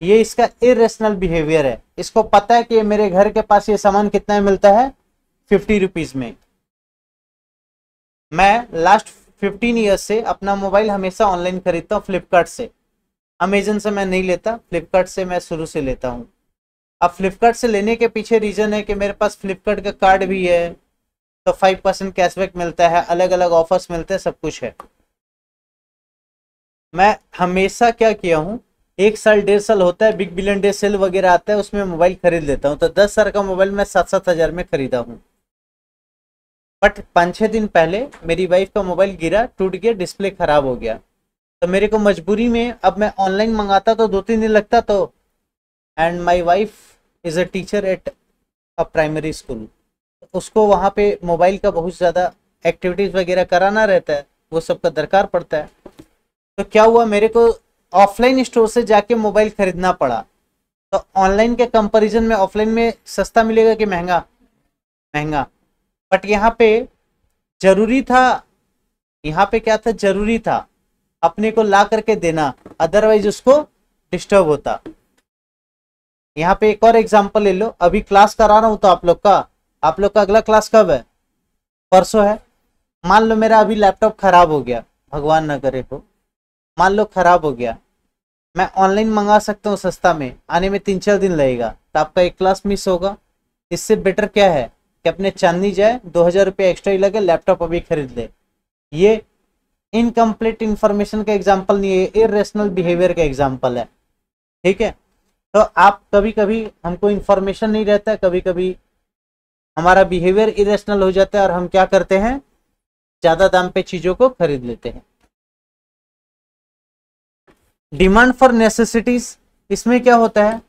ये इसका इरेशनल बिहेवियर है। इसको पता है कि मेरे घर के पास ये सामान कितना में मिलता है, 50 रुपीज में। मैं लास्ट 15 ईयर्स से अपना मोबाइल हमेशा ऑनलाइन खरीदता हूँ, फ्लिपकार्ट से। अमेजन से मैं नहीं लेता, फ्लिपकार्ट से मैं शुरू से लेता हूँ। अब फ्लिपकार्ट से लेने के पीछे रीजन है कि मेरे पास फ्लिपकार्ट का कार्ड भी है, तो 5% कैशबैक मिलता है, अलग अलग ऑफर्स मिलते हैं, सब कुछ है। मैं हमेशा क्या किया हूँ, 1 साल 1.5 साल होता है, बिग बिलियन डे सेल वगैरह आता है, उसमें मोबाइल खरीद लेता हूँ। तो 10 हजार का मोबाइल मैं 7-7 हजार में खरीदा हूँ। बट 5-6 दिन पहले मेरी वाइफ का मोबाइल गिरा, टूट गया, डिस्प्ले खराब हो गया। तो मेरे को मजबूरी में अब मैं ऑनलाइन मंगाता तो 2-3 दिन लगता। तो and my wife is a teacher at a primary school, उसको वहाँ पे मोबाइल का बहुत ज़्यादा एक्टिविटीज़ वगैरह कराना रहता है, वो सब का दरकार पड़ता है। तो क्या हुआ, मेरे को ऑफलाइन स्टोर से जाके मोबाइल खरीदना पड़ा। तो ऑनलाइन के कंपैरिजन में ऑफलाइन में सस्ता मिलेगा कि महंगा? महंगा। बट यहाँ पे जरूरी था, यहाँ पे क्या था, जरूरी था अपने को ला करके देना, अदरवाइज उसको डिस्टर्ब होता। यहाँ पे एक और एग्जांपल ले लो, अभी क्लास करा रहा हूँ तो आप लोग का अगला क्लास कब है? परसों है। मान लो मेरा अभी लैपटॉप खराब हो गया, भगवान न करे हो, मान लो खराब हो गया, मैं ऑनलाइन मंगा सकता हूँ सस्ता में, आने में 3-4 दिन लगेगा, तो आपका एक क्लास मिस होगा। इससे बेटर क्या है कि अपने चांदनी जाए, 2,000 रुपये एक्स्ट्रा ही लगे, लैपटॉप अभी खरीद ले। ये इनकम्प्लीट इंफॉर्मेशन का एग्जाम्पल नहीं है, इरेशनल बिहेवियर का एग्जाम्पल है। ठीक है। तो आप कभी कभी हमको इंफॉर्मेशन नहीं रहता है, कभी कभी हमारा बिहेवियर इरेशनल हो जाता है और हम क्या करते हैं, ज्यादा दाम पे चीजों को खरीद लेते हैं। डिमांड फॉर नेसेसिटीज, इसमें क्या होता है,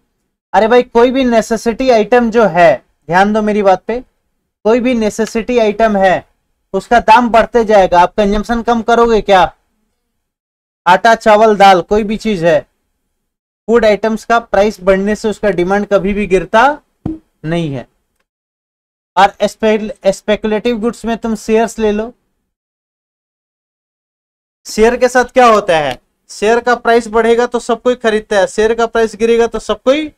अरे भाई कोई भी नेसेसिटी आइटम जो है, ध्यान दो मेरी बात पे, कोई भी नेसेसिटी आइटम है उसका दाम बढ़ते जाएगा। आप कंजम्पशन कम करोगे क्या? आटा चावल दाल कोई भी चीज है, फूड आइटम्स का प्राइस बढ़ने से उसका डिमांड कभी भी गिरता नहीं है। और स्पेकुलेटिव गुड्स में तुम शेयर्स ले लो, शेयर के साथ क्या होता है, शेयर का प्राइस बढ़ेगा तो सब कोई खरीदता है, शेयर का प्राइस गिरेगा तो सब कोई।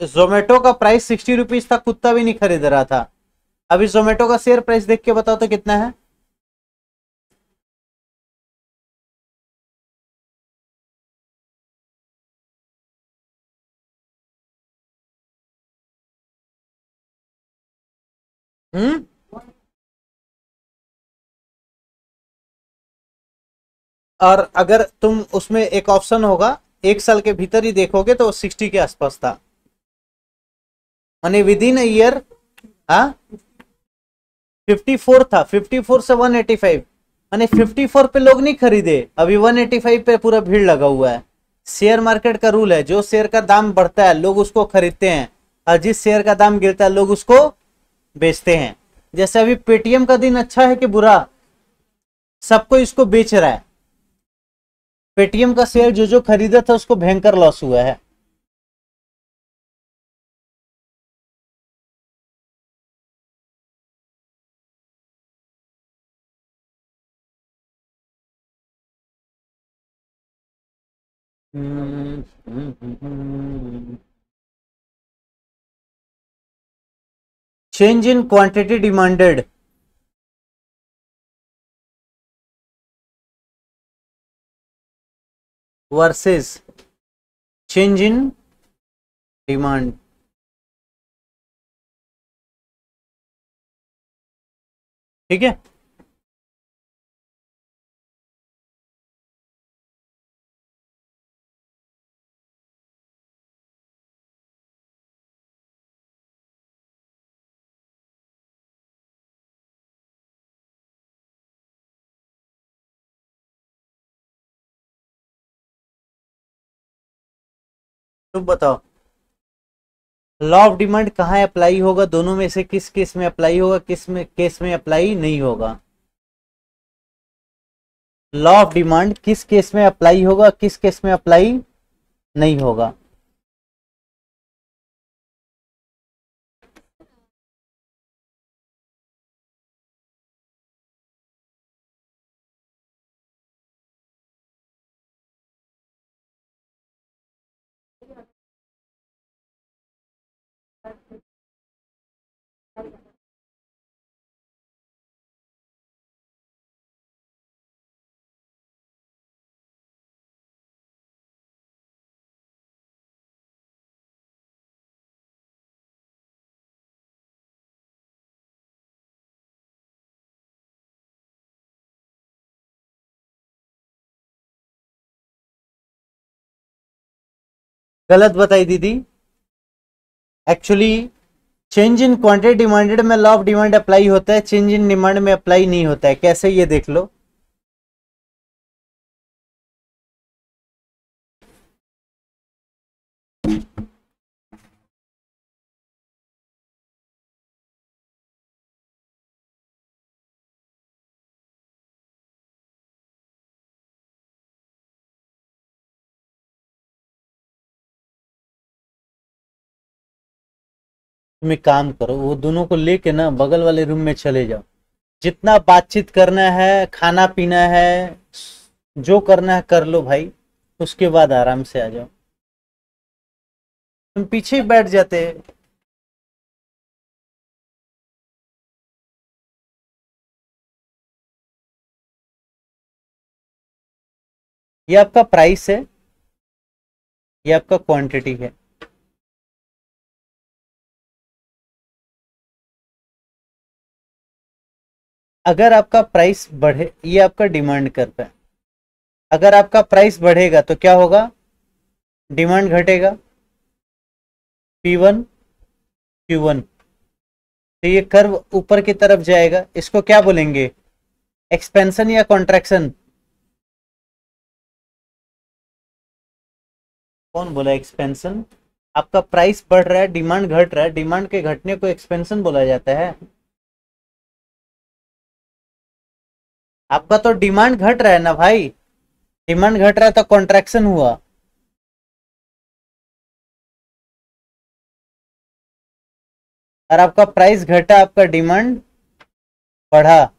जोमेटो का प्राइस 60 रुपीज था, कुत्ता भी नहीं खरीद रहा था। अभी जोमेटो का शेयर प्राइस देख के बताओ तो कितना है? हम्म। और अगर तुम उसमें एक ऑप्शन होगा, 1 साल के भीतर ही देखोगे तो 60 के आसपास था, मानी विद इन ईयर। हाँ, 54 था, 54 से 185, माने 54 पे लोग नहीं खरीदे, अभी 185 पे पूरा भीड़ लगा हुआ है। शेयर मार्केट का रूल है, जो शेयर का दाम बढ़ता है लोग उसको खरीदते हैं, और जिस शेयर का दाम गिरता है लोग उसको बेचते हैं। जैसे अभी पेटीएम का दिन अच्छा है कि बुरा, सबको इसको बेच रहा है। पेटीएम का शेयर जो जो खरीदा था उसको भयंकर लॉस हुआ है। Change in quantity demanded versus change in demand. ठीक है। तुम बताओ, लॉ ऑफ डिमांड कहाँ अप्लाई होगा, दोनों में से किस केस में अप्लाई होगा, किस में केस में अप्लाई नहीं होगा? लॉ ऑफ डिमांड किस केस में अप्लाई होगा, किस केस में अप्लाई नहीं होगा? गलत बताई दीदी। Actually change in quantity demanded में लॉ ऑफ डिमांड अप्लाई होता है, चेंज इन डिमांड में अप्लाई नहीं होता है। कैसे, ये देख लो। तुम एक काम करो, वो दोनों को लेके ना बगल वाले रूम में चले जाओ। जितना बातचीत करना है, खाना पीना है, जो करना है कर लो भाई, उसके बाद आराम से आ जाओ। तुम पीछे ही बैठ जाते। ये आपका प्राइस है, ये आपका क्वांटिटी है। अगर आपका प्राइस बढ़े, ये आपका डिमांड कर्व है। अगर आपका प्राइस बढ़ेगा तो क्या होगा, डिमांड घटेगा, P1 Q1। तो ये कर्व ऊपर की तरफ जाएगा। इसको क्या बोलेंगे, एक्सपेंशन या कॉन्ट्रैक्शन? कौन बोला एक्सपेंशन? आपका प्राइस बढ़ रहा है, डिमांड घट रहा है, डिमांड के घटने को एक्सपेंशन बोला जाता है। आपका तो डिमांड घट रहा है ना भाई, डिमांड घट रहा है तो कॉन्ट्रैक्शन हुआ। और आपका प्राइस घटा, आपका डिमांड बढ़ा,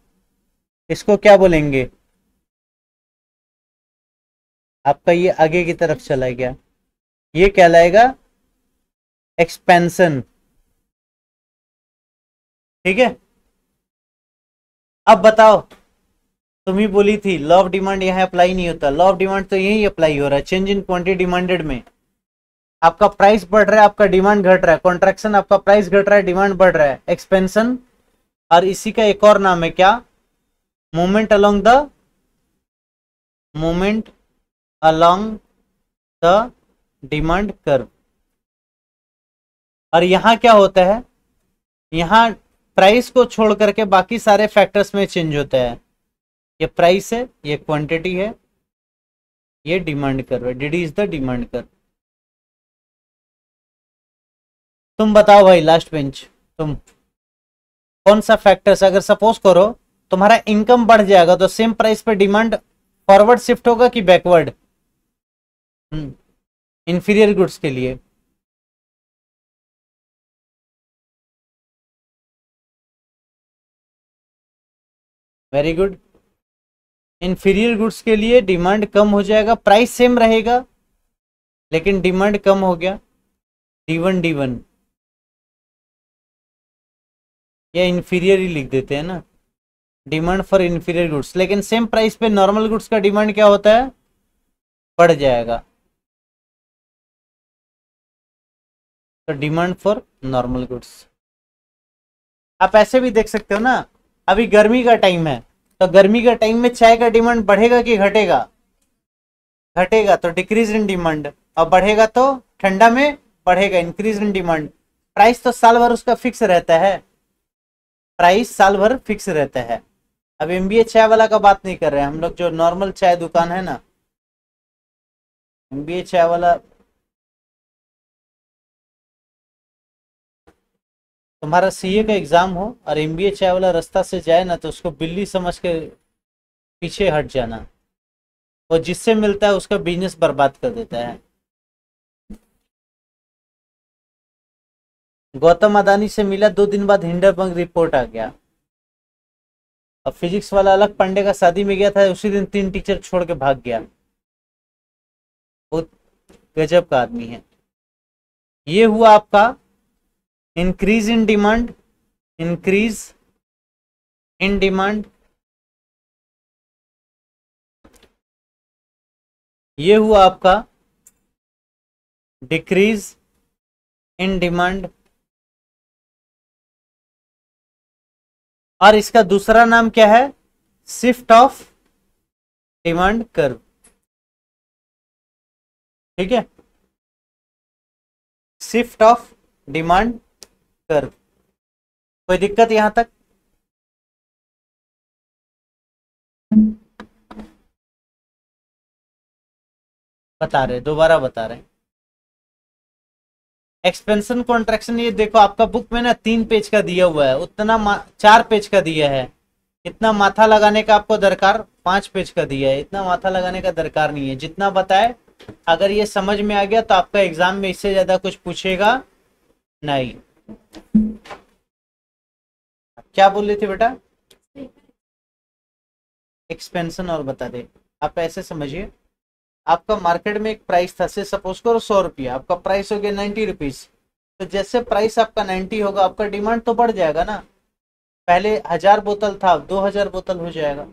इसको क्या बोलेंगे? आपका ये आगे की तरफ चला गया, ये कहलाएगा एक्सपेंशन। ठीक है, अब बताओ। तुम ही बोली थी लॉ ऑफ डिमांड यहाँ अप्लाई नहीं होता। लॉ ऑफ डिमांड तो यही अप्लाई हो रहा है, चेंज इन क्वांटिटी डिमांडेड में। आपका प्राइस बढ़ रहा है, आपका डिमांड घट रहा है। कॉन्ट्रैक्शन, आपका प्राइस घट रहा है, डिमांड बढ़ रहा है, एक्सपेंशन। और इसी का एक और नाम है क्या, movement along the, movement along the demand curve. और यहां क्या होता है, यहां प्राइस को छोड़ करके बाकी सारे फैक्टर्स में चेंज होता है। ये प्राइस है, ये क्वांटिटी है, ये डिमांड कर्व है। D is the demand curve. तुम बताओ भाई, लास्ट बेंच, तुम कौन सा फैक्टर्स, अगर सपोज करो तुम्हारा इनकम बढ़ जाएगा तो सेम प्राइस पे डिमांड फॉरवर्ड शिफ्ट होगा कि बैकवर्ड? इंफीरियर गुड्स के लिए। Very good. इंफीरियर गुड्स के लिए डिमांड कम हो जाएगा, प्राइस सेम रहेगा लेकिन डिमांड कम हो गया, D1 या इंफीरियर ही लिख देते हैं ना, डिमांड फॉर इंफीरियर गुड्स। लेकिन सेम प्राइस पे नॉर्मल गुड्स का डिमांड क्या होता है, बढ़ जाएगा। तो डिमांड फॉर नॉर्मल गुड्स। आप ऐसे भी देख सकते हो ना, अभी गर्मी का टाइम है तो गर्मी का टाइम में चाय का डिमांड बढ़ेगा कि घटेगा? घटेगा, तो डिक्रीज इन डिमांड। और बढ़ेगा तो ठंडा में बढ़ेगा, इंक्रीज इन डिमांड। प्राइस तो साल भर उसका फिक्स रहता है, प्राइस साल भर फिक्स रहता है। अब एमबीए चाय वाला का बात नहीं कर रहे हैं हम लोग, जो नॉर्मल चाय दुकान है ना, एमबीए चाय वाला। तुम्हारा सीए का एग्जाम हो और एमबीए चाय वाला रास्ता से जाए ना, तो उसको बिल्ली समझ के पीछे हट जाना। वो जिससे मिलता है उसका बिजनेस बर्बाद कर देता है। गौतम अदानी से मिला, 2 दिन बाद हिंडनबर्ग रिपोर्ट आ गया। अब फिजिक्स वाला अलग पांडे का शादी में गया था, उसी दिन 3 टीचर छोड़ के भाग गया। बहुत गजब का आदमी है। ये हुआ आपका increase in demand, increase in demand. ये हुआ आपका डिक्रीज इन डिमांड। और इसका दूसरा नाम क्या है, शिफ्ट ऑफ डिमांड कर्व। ठीक है, शिफ्ट ऑफ डिमांड कर्व। कोई दिक्कत यहां तक? बता रहे, दोबारा बता रहे। एक्सपेंशन कॉन्ट्रैक्शन, ये देखो आपका बुक में ना 3 पेज का दिया हुआ है, उतना 4 पेज का दिया है। इतना माथा लगाने का आपको दरकार, 5 पेज का दिया है, इतना माथा लगाने का दरकार नहीं है। जितना बताए अगर ये समझ में आ गया तो आपका एग्जाम में इससे ज्यादा कुछ पूछेगा नहीं। क्या बोल रहे थे बेटा? एक्सपेंशन और बता दे। आप ऐसे समझिए, आपका मार्केट में एक प्राइस था, से सपोज करो 100 रुपया, आपका प्राइस हो गया 90 रुपीज। तो जैसे प्राइस आपका 90 होगा, आपका डिमांड तो बढ़ जाएगा ना। पहले 1000 बोतल था, 2000 बोतल हो जाएगा।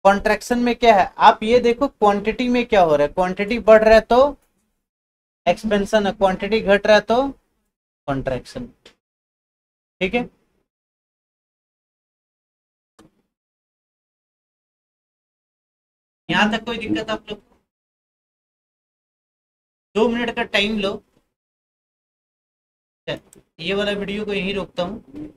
कॉन्ट्रैक्शन में क्या है, आप ये देखो क्वांटिटी में क्या हो रहा है। क्वांटिटी बढ़ रहा है तो एक्सपेंशन है, क्वांटिटी घट रहा है तो कॉन्ट्रैक्शन। ठीक है, यहां तक कोई दिक्कत आप लोग? 2 मिनट का टाइम लो। ये वाला वीडियो को यहीं रोकता हूँ।